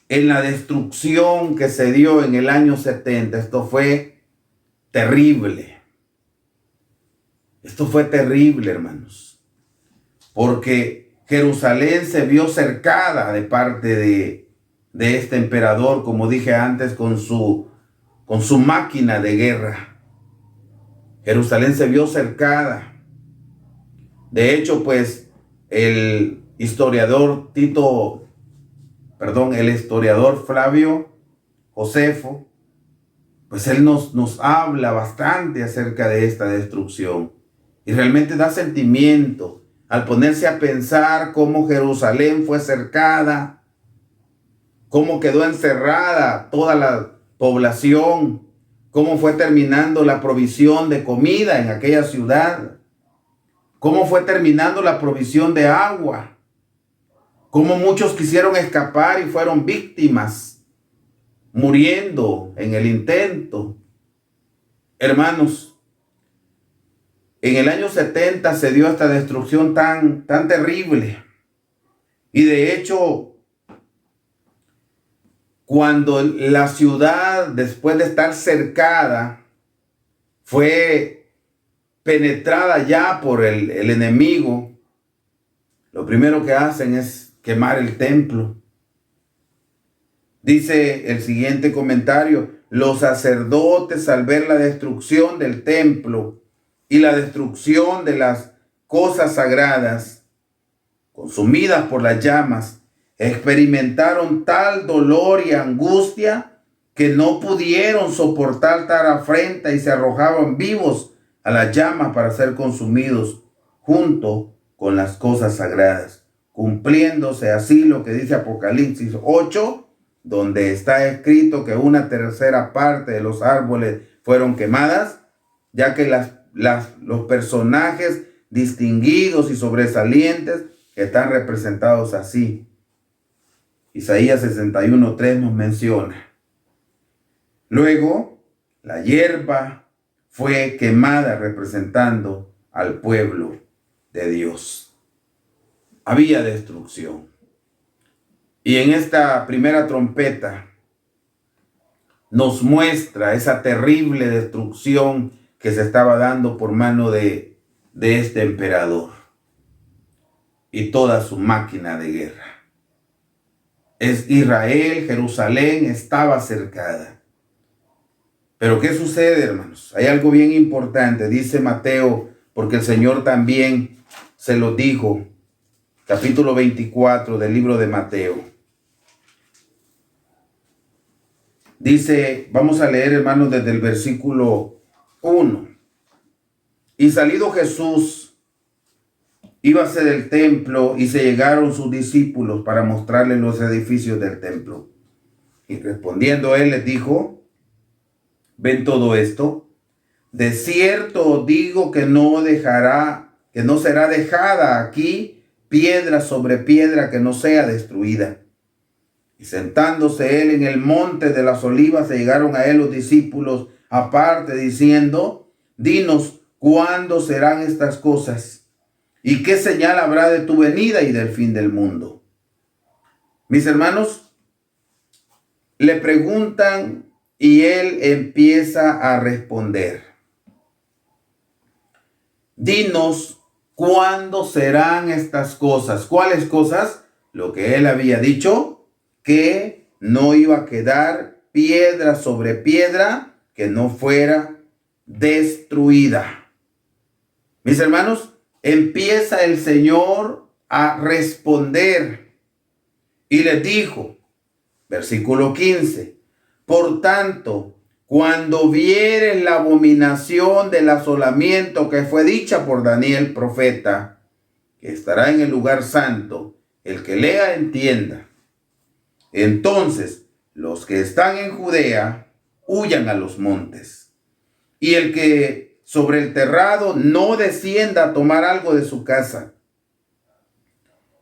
en la destrucción que se dio en el año 70, esto fue terrible. Esto fue terrible, hermanos, porque Jerusalén se vio cercada de parte de este emperador, como dije antes, con su máquina de guerra. Jerusalén se vio cercada. De hecho, pues, el historiador Flavio Josefo, pues él nos habla bastante acerca de esta destrucción. Y realmente da sentimiento al ponerse a pensar cómo Jerusalén fue cercada, cómo quedó encerrada toda la población, cómo fue terminando la provisión de comida en aquella ciudad, cómo fue terminando la provisión de agua, cómo muchos quisieron escapar y fueron víctimas, muriendo en el intento. Hermanos, en el año 70 se dio esta destrucción tan terrible. Y de hecho, cuando la ciudad, después de estar cercada, fue penetrada ya por el enemigo, lo primero que hacen es quemar el templo. Dice el siguiente comentario: los sacerdotes, al ver la destrucción del templo y la destrucción de las cosas sagradas consumidas por las llamas, experimentaron tal dolor y angustia que no pudieron soportar tal afrenta y se arrojaban vivos a las llamas para ser consumidos junto con las cosas sagradas, cumpliéndose así lo que dice Apocalipsis 8, donde está escrito que 1/3 parte de los árboles fueron quemadas, ya que los personajes distinguidos y sobresalientes están representados así. Isaías 61:3 nos menciona. Luego, la hierba fue quemada representando al pueblo de Dios. Había destrucción. Y en esta primera trompeta, nos muestra esa terrible destrucción que se estaba dando por mano de este emperador y toda su máquina de guerra. Es Israel, Jerusalén estaba cercada. Pero ¿qué sucede, hermanos? Hay algo bien importante, dice Mateo, porque el Señor también se lo dijo, capítulo 24 del libro de Mateo. Dice, vamos a leer, hermanos, desde el versículo 1. Y salido Jesús, íbase del templo, y se llegaron sus discípulos para mostrarle los edificios del templo. Y respondiendo él les dijo, ¿ven todo esto? De cierto os digo que no será dejada aquí piedra sobre piedra que no sea destruida. Y sentándose él en el monte de las olivas, se llegaron a él los discípulos aparte, diciendo, dinos, ¿cuándo serán estas cosas? ¿Y qué señal habrá de tu venida y del fin del mundo? Mis hermanos, le preguntan y él empieza a responder. Dinos, ¿cuándo serán estas cosas? ¿Cuáles cosas? Lo que él había dicho, que no iba a quedar piedra sobre piedra que no fuera destruida. Mis hermanos, empieza el Señor a responder y les dijo, versículo 15, por tanto, cuando vieres la abominación del asolamiento que fue dicha por Daniel profeta, que estará en el lugar santo, el que lea entienda. Entonces, los que están en Judea, huyan a los montes. Y el que sobre el terrado no descienda a tomar algo de su casa.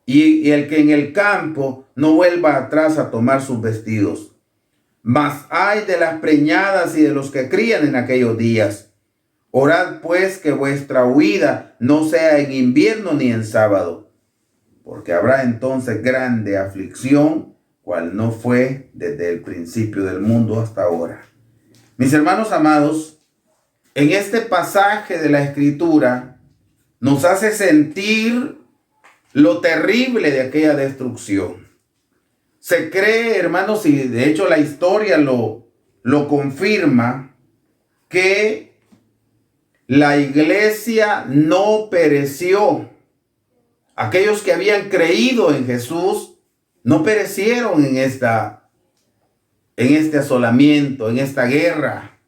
Y el que en el campo no vuelva atrás a tomar sus vestidos. Mas ay de las preñadas y de los que crían en aquellos días. Orad pues que vuestra huida no sea en invierno ni en sábado. Porque habrá entonces grande aflicción, cual no fue desde el principio del mundo hasta ahora. Mis hermanos amados, en este pasaje de la Escritura nos hace sentir lo terrible de aquella destrucción. Se cree, hermanos, y de hecho la historia lo confirma, que la iglesia no pereció. Aquellos que habían creído en Jesús no perecieron en este asolamiento, en esta guerra,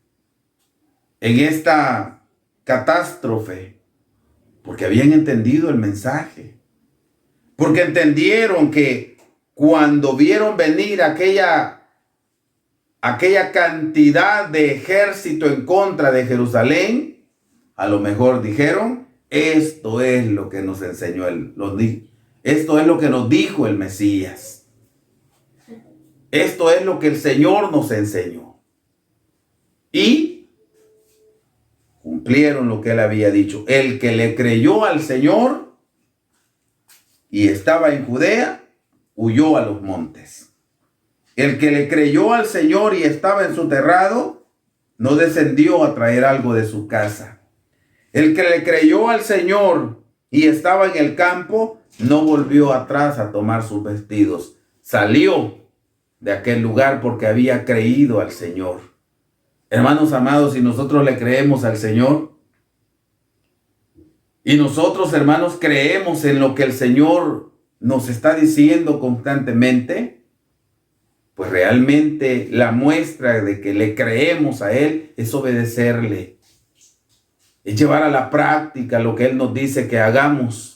en esta catástrofe, porque habían entendido el mensaje, porque entendieron que cuando vieron venir aquella cantidad de ejército en contra de Jerusalén, a lo mejor dijeron, esto es lo que nos enseñó esto es lo que nos dijo el Mesías. Esto es lo que el Señor nos enseñó. Y cumplieron lo que él había dicho. El que le creyó al Señor y estaba en Judea, huyó a los montes. El que le creyó al Señor y estaba en su terrado, no descendió a traer algo de su casa. El que le creyó al Señor y estaba en el campo, no volvió atrás a tomar sus vestidos. Salió de aquel lugar porque había creído al Señor. Hermanos amados, si nosotros le creemos al Señor, y nosotros, hermanos, creemos en lo que el Señor nos está diciendo constantemente, pues realmente la muestra de que le creemos a Él es obedecerle. Es llevar a la práctica lo que Él nos dice que hagamos.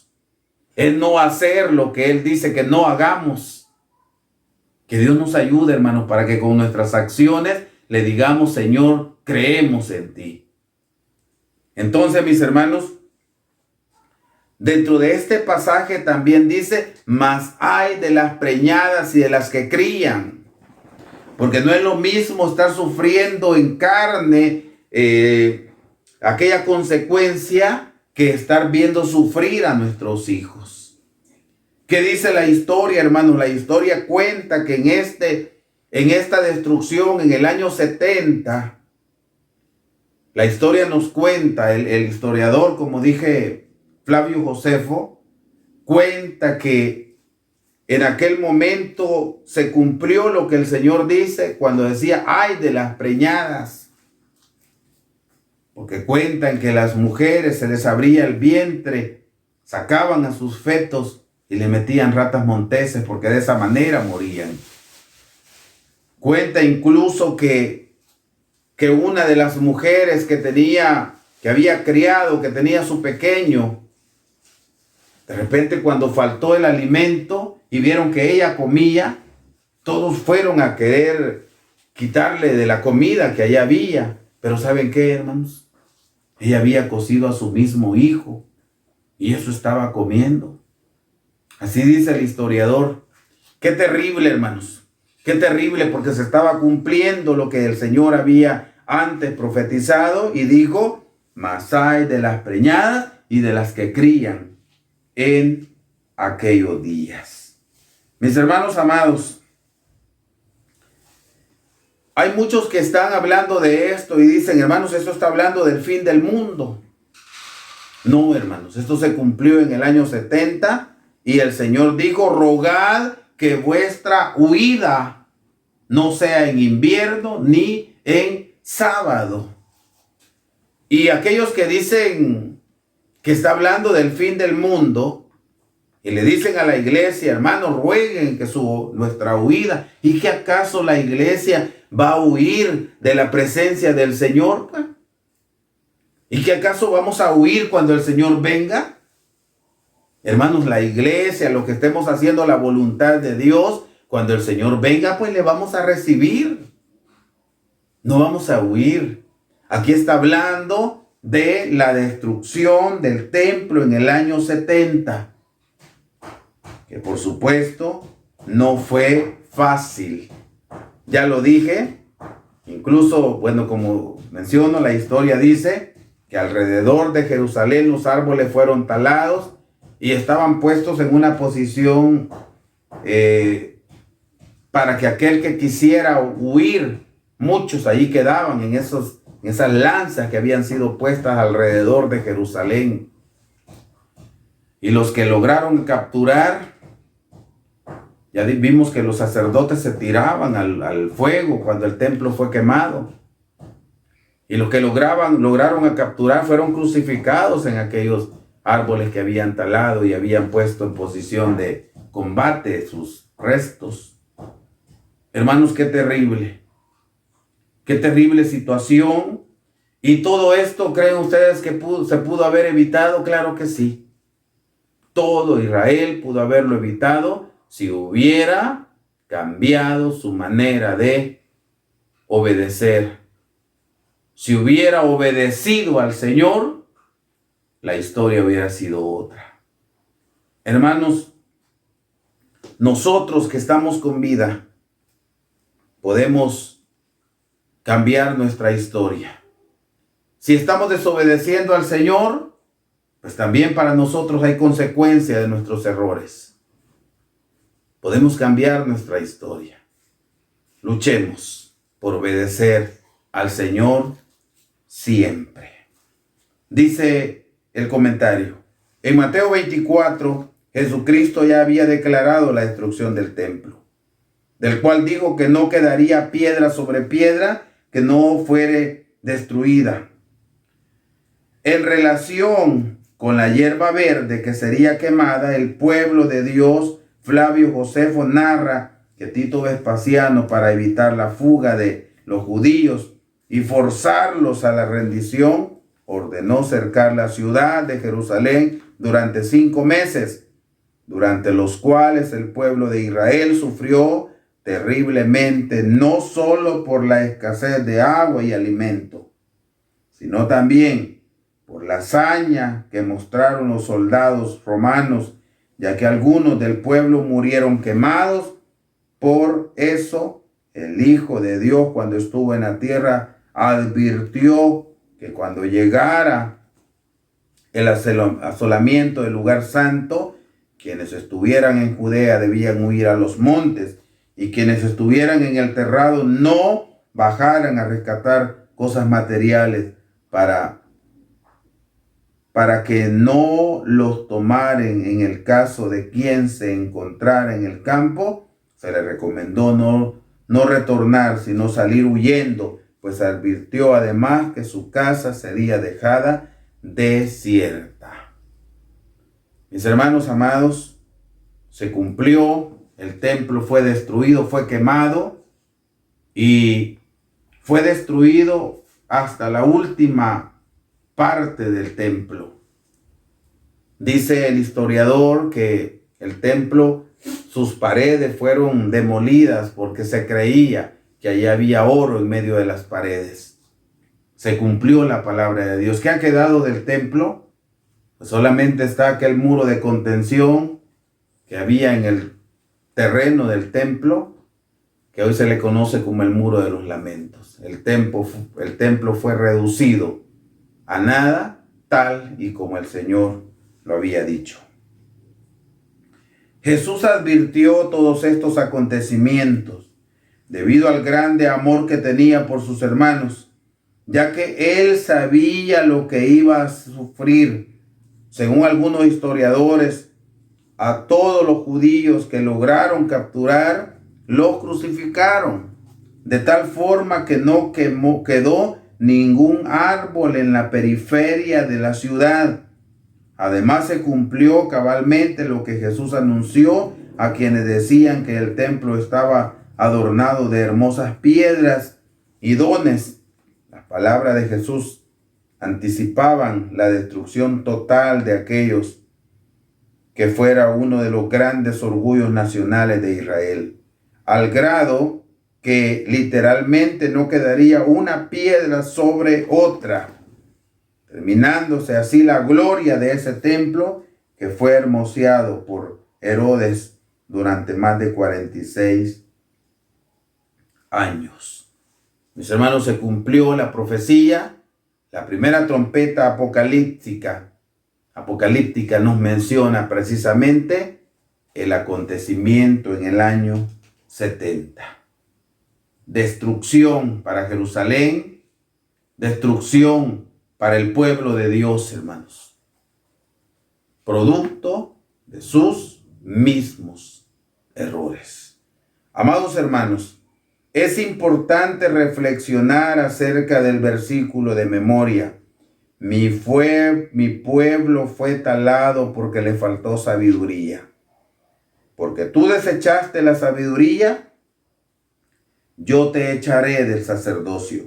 Es no hacer lo que Él dice que no hagamos. Que Dios nos ayude, hermanos, para que con nuestras acciones le digamos, Señor, creemos en ti. Entonces, mis hermanos, dentro de este pasaje también dice, mas ay de las preñadas y de las que crían. Porque no es lo mismo estar sufriendo en carne aquella consecuencia que estar viendo sufrir a nuestros hijos. ¿Qué dice la historia, hermanos? La historia cuenta que en esta destrucción en el año 70, la historia nos cuenta, el historiador, como dije, Flavio Josefo, cuenta que en aquel momento se cumplió lo que el Señor dice cuando decía, ay de las preñadas. Porque cuentan que las mujeres se les abría el vientre, sacaban a sus fetos y le metían ratas monteses porque de esa manera morían. Cuenta incluso que una de las mujeres que había criado, que tenía su pequeño, de repente cuando faltó el alimento y vieron que ella comía, todos fueron a querer quitarle de la comida que allá había. Pero ¿saben qué, hermanos? Ella había cocido a su mismo hijo y eso estaba comiendo. Así dice el historiador. Qué terrible, hermanos. Qué terrible, porque se estaba cumpliendo lo que el Señor había antes profetizado y dijo, mas hay de las preñadas y de las que crían en aquellos días. Mis hermanos amados, hay muchos que están hablando de esto y dicen, hermanos, esto está hablando del fin del mundo. No, hermanos, esto se cumplió en el año 70 y el Señor dijo, rogad que vuestra huida no sea en invierno ni en sábado. Y aquellos que dicen que está hablando del fin del mundo y le dicen a la iglesia, hermanos, rueguen que nuestra huida. ¿Y que acaso la iglesia va a huir de la presencia del Señor? ¿Y que acaso vamos a huir cuando el Señor venga? Hermanos, la iglesia, lo que estemos haciendo la voluntad de Dios, cuando el Señor venga, pues le vamos a recibir. No vamos a huir. Aquí está hablando de la destrucción del templo en el año 70. Que por supuesto no fue fácil. Ya lo dije. Incluso, bueno, como menciono, la historia dice que alrededor de Jerusalén los árboles fueron talados y estaban puestos en una posición para que aquel que quisiera huir, muchos allí quedaban en esas lanzas que habían sido puestas alrededor de Jerusalén. Y los que lograron capturar, ya vimos que los sacerdotes se tiraban al fuego cuando el templo fue quemado. Y los que lograron capturar fueron crucificados en aquellos árboles que habían talado y habían puesto en posición de combate sus restos. Hermanos, qué terrible situación. Y todo esto, ¿creen ustedes que se pudo haber evitado? Claro que sí. Todo Israel pudo haberlo evitado si hubiera cambiado su manera de obedecer. Si hubiera obedecido al Señor, la historia hubiera sido otra. Hermanos, nosotros que estamos con vida, podemos cambiar nuestra historia. Si estamos desobedeciendo al Señor, pues también para nosotros hay consecuencia de nuestros errores. Podemos cambiar nuestra historia. Luchemos por obedecer al Señor siempre. Dice el comentario, en Mateo 24, Jesucristo ya había declarado la destrucción del templo, del cual dijo que no quedaría piedra sobre piedra que no fuere destruida. En relación con la hierba verde que sería quemada, el pueblo de Dios, Flavio Josefo, narra que Tito Vespasiano, para evitar la fuga de los judíos y forzarlos a la rendición, ordenó cercar la ciudad de Jerusalén durante 5 meses, durante los cuales el pueblo de Israel sufrió terriblemente, no solo por la escasez de agua y alimento, sino también por la hazaña que mostraron los soldados romanos, ya que algunos del pueblo murieron quemados. Por eso, el Hijo de Dios, cuando estuvo en la tierra, advirtió que cuando llegara el asolamiento del lugar santo, quienes estuvieran en Judea debían huir a los montes, y quienes estuvieran en el terrado no bajaran a rescatar cosas materiales para que no los tomaren en el caso de quien se encontrara en el campo, se le recomendó no retornar, sino salir huyendo, pues advirtió además que su casa sería dejada desierta. Mis hermanos amados, se cumplió, el templo fue destruido, fue quemado y fue destruido hasta la última parte del templo. Dice el historiador que el templo, sus paredes fueron demolidas porque se creía que allí había oro en medio de las paredes. Se cumplió la palabra de Dios. ¿Qué ha quedado del templo? Pues solamente está aquel muro de contención que había en el terreno del templo, que hoy se le conoce como el muro de los lamentos. El templo fue reducido a nada, tal y como el Señor lo había dicho. Jesús advirtió todos estos acontecimientos debido al grande amor que tenía por sus hermanos, ya que él sabía lo que iba a sufrir. Según algunos historiadores, a todos los judíos que lograron capturar, los crucificaron, de tal forma que no quedó ningún árbol en la periferia de la ciudad. Además se cumplió cabalmente lo que Jesús anunció a quienes decían que el templo estaba adornado de hermosas piedras y dones. Las palabras de Jesús anticipaban la destrucción total de aquellos que fuera uno de los grandes orgullos nacionales de Israel, al grado que literalmente no quedaría una piedra sobre otra, terminándose así la gloria de ese templo que fue hermoseado por Herodes durante más de 46 años. Mis hermanos, se cumplió la profecía. La primera trompeta apocalíptica nos menciona precisamente el acontecimiento en el año 70. Destrucción para Jerusalén, destrucción para el pueblo de Dios, hermanos. Producto de sus mismos errores. Amados hermanos, es importante reflexionar acerca del versículo de memoria. Mi pueblo fue talado porque le faltó sabiduría. Porque tú desechaste la sabiduría, yo te echaré del sacerdocio.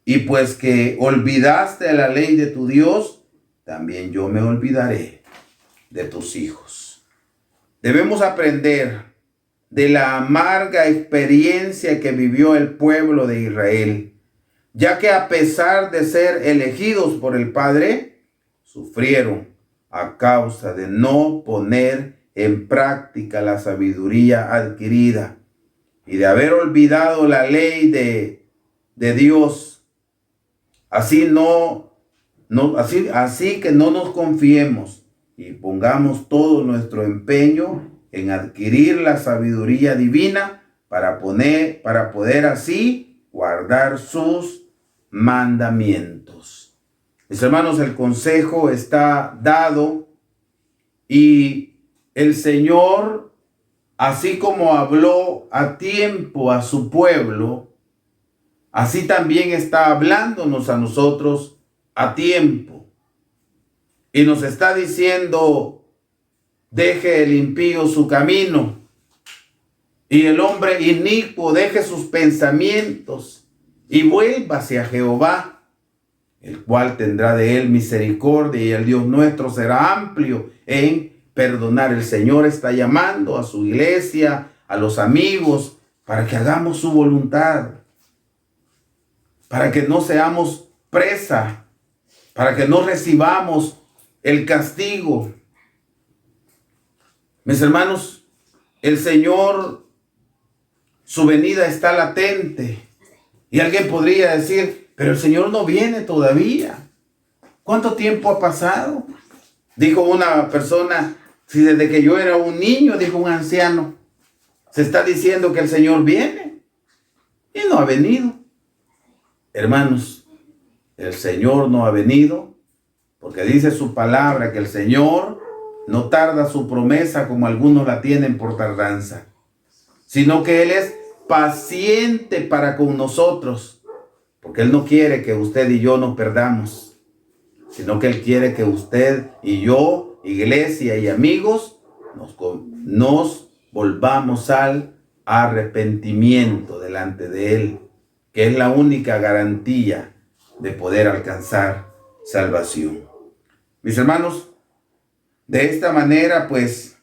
Y pues que olvidaste la ley de tu Dios, también yo me olvidaré de tus hijos. Debemos aprender de la amarga experiencia que vivió el pueblo de Israel, ya que a pesar de ser elegidos por el Padre, sufrieron a causa de no poner en práctica la sabiduría adquirida y de haber olvidado la ley de Dios. Así que no nos confiemos y pongamos todo nuestro empeño en adquirir la sabiduría divina para poder así guardar sus mandamientos. Mis hermanos, el consejo está dado y el Señor, así como habló a tiempo a su pueblo, así también está hablándonos a nosotros a tiempo. Y nos está diciendo: deje el impío su camino y el hombre inicuo deje sus pensamientos y vuelva hacia Jehová, el cual tendrá de él misericordia, y el Dios nuestro será amplio en perdonar. El Señor está llamando a su iglesia, a los amigos, para que hagamos su voluntad, para que no seamos presa, para que no recibamos el castigo. Mis hermanos, el Señor, su venida está latente. Y alguien podría decir: pero el Señor no viene todavía. ¿Cuánto tiempo ha pasado? Dijo una persona: si desde que yo era un niño, dijo un anciano. Se está diciendo que el Señor viene y no ha venido. Hermanos, el Señor no ha venido porque dice su palabra que el Señor no tarda su promesa como algunos la tienen por tardanza, sino que Él es paciente para con nosotros, porque Él no quiere que usted y yo nos perdamos, sino que Él quiere que usted y yo, iglesia y amigos, nos volvamos al arrepentimiento delante de Él, que es la única garantía de poder alcanzar salvación. Mis hermanos, de esta manera, pues,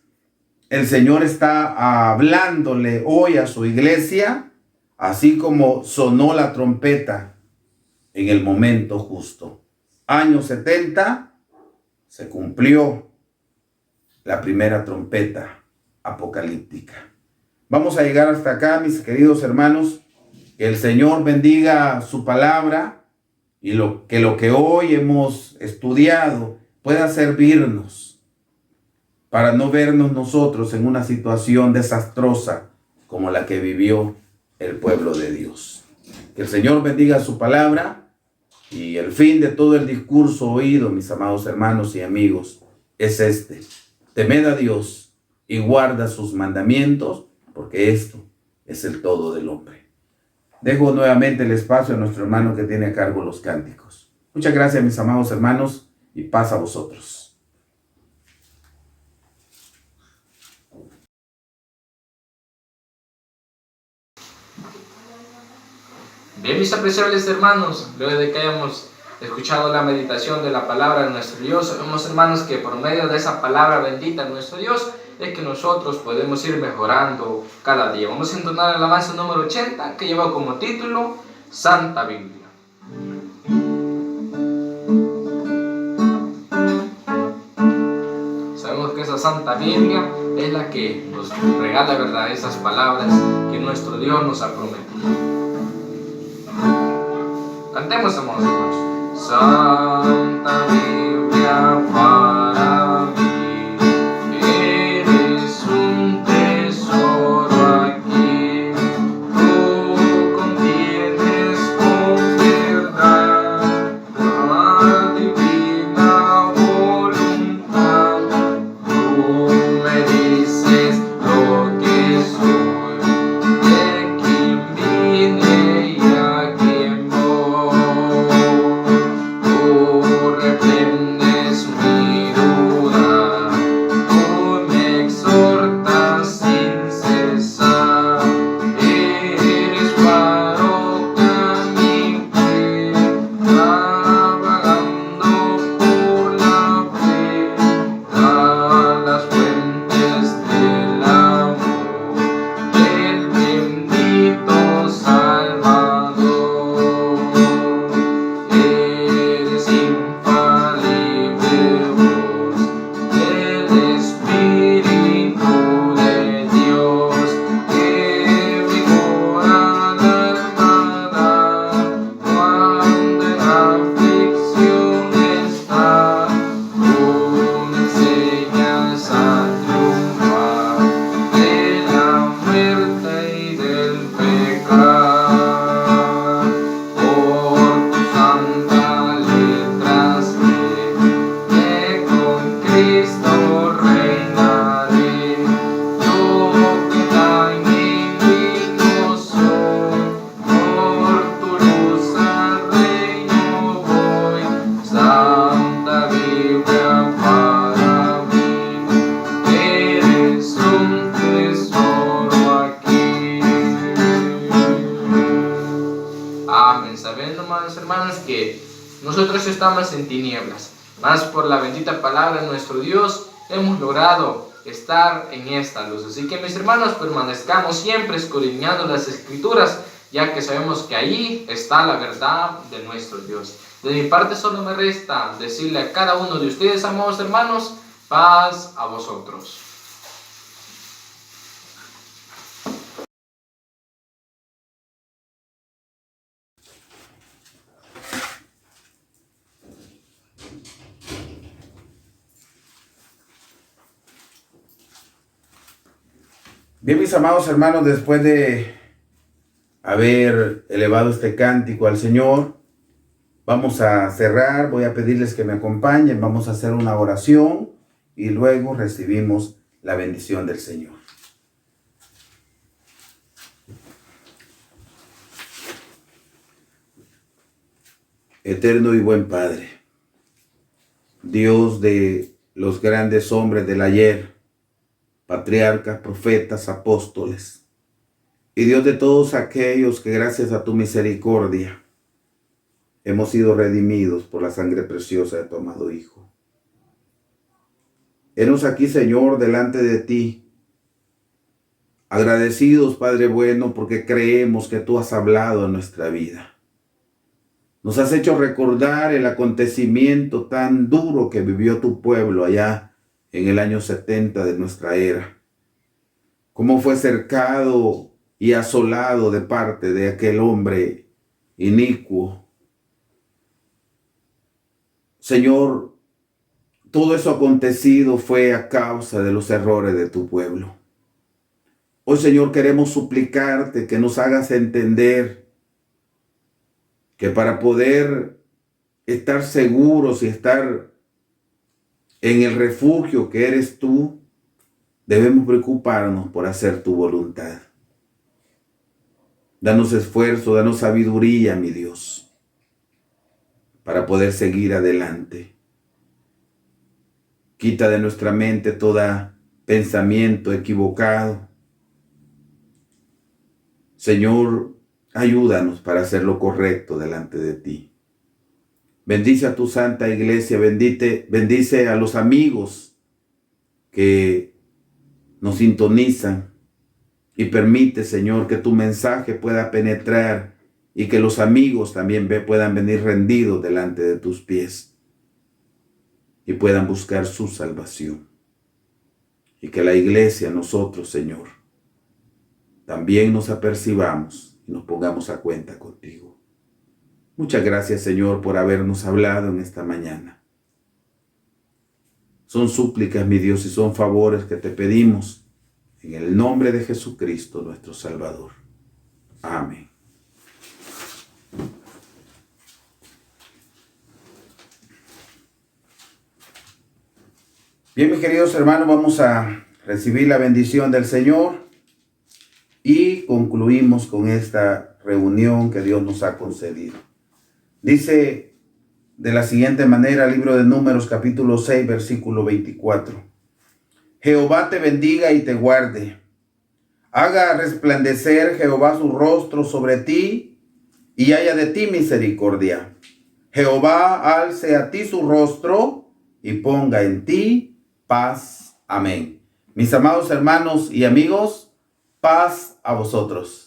el Señor está hablándole hoy a su iglesia, así como sonó la trompeta en el momento justo. Año 70 se cumplió la primera trompeta apocalíptica. Vamos a llegar hasta acá, mis queridos hermanos. Que el Señor bendiga su palabra y lo que hoy hemos estudiado pueda servirnos para no vernos nosotros en una situación desastrosa como la que vivió el pueblo de Dios. Que el Señor bendiga su palabra, y el fin de todo el discurso oído, mis amados hermanos y amigos, es este: temed a Dios y guarda sus mandamientos, porque esto es el todo del hombre. Dejo nuevamente el espacio a nuestro hermano que tiene a cargo los cánticos. Muchas gracias, mis amados hermanos, y paz a vosotros. Bien, mis apreciables hermanos, luego de que hayamos escuchado la meditación de la palabra de nuestro Dios, sabemos, hermanos, que por medio de esa palabra bendita de nuestro Dios es que nosotros podemos ir mejorando cada día. Vamos a entonar el alabanza número 80, que lleva como título Santa Biblia. Sabemos que esa Santa Biblia es la que nos regala, ¿verdad?, esas palabras que nuestro Dios nos ha prometido. Cantemos, hermanos hermanos. Santa Biblia para mí, eres un tesoro aquí. Tú contienes con verdad la divina voluntad. Tú me dices lo que soy, de quién vine y a quién voy. Tú reprendes mi duda, tú me exhortas sin cesar. Eres faro a mi pie, navegando por la fe, a las fuentes del amor del bendito Salvador. Eres infalible voz del Espíritu de Dios, que vigora la alma da cuando en aflicción está. Tú me enseñas a triunfar de la muerte y del pecado. Por tu santa letra sé que con Cristo reinaré. Yo que tan indigno soy, por tu luz al reino voy. Santa Biblia para mí, eres un tesoro aquí. Amén. Sabiendo, hermanos, hermanas, que nosotros estamos en tinieblas, mas por la bendita palabra de nuestro Dios hemos logrado estar en esta luz. Así que, mis hermanos, permanezcamos siempre escudriñando las Escrituras, ya que sabemos que allí está la verdad de nuestro Dios. De mi parte solo me resta decirle a cada uno de ustedes, amados hermanos, paz a vosotros. Bien, mis amados hermanos, después de haber elevado este cántico al Señor, vamos a cerrar. Voy a pedirles que me acompañen. Vamos a hacer una oración y luego recibimos la bendición del Señor. Eterno y buen Padre, Dios de los grandes hombres del ayer, patriarcas, profetas, apóstoles, y Dios de todos aquellos que gracias a tu misericordia hemos sido redimidos por la sangre preciosa de tu amado Hijo. Henos aquí, Señor, delante de ti, agradecidos, Padre bueno, porque creemos que tú has hablado en nuestra vida. Nos has hecho recordar el acontecimiento tan duro que vivió tu pueblo allá en el año 70 de nuestra era. Cómo fue cercado y asolado de parte de aquel hombre inicuo. Señor, todo eso acontecido fue a causa de los errores de tu pueblo. Hoy, Señor, queremos suplicarte que nos hagas entender que para poder estar seguros y estar en el refugio que eres tú, debemos preocuparnos por hacer tu voluntad. Danos esfuerzo, danos sabiduría, mi Dios, para poder seguir adelante. Quita de nuestra mente todo pensamiento equivocado. Señor, ayúdanos para hacer lo correcto delante de ti. Bendice a tu santa iglesia, bendice a los amigos que nos sintonizan y permite, Señor, que tu mensaje pueda penetrar y que los amigos también puedan venir rendidos delante de tus pies y puedan buscar su salvación. Y que la iglesia, nosotros, Señor, también nos apercibamos y nos pongamos a cuenta contigo. Muchas gracias, Señor, por habernos hablado en esta mañana. Son súplicas, mi Dios, y son favores que te pedimos en el nombre de Jesucristo, nuestro Salvador. Amén. Bien, mis queridos hermanos, vamos a recibir la bendición del Señor y concluimos con esta reunión que Dios nos ha concedido. Dice de la siguiente manera, libro de Números, capítulo 6, versículo 24. Jehová te bendiga y te guarde. Haga resplandecer Jehová su rostro sobre ti y haya de ti misericordia. Jehová alce a ti su rostro y ponga en ti paz. Amén. Mis amados hermanos y amigos, paz a vosotros.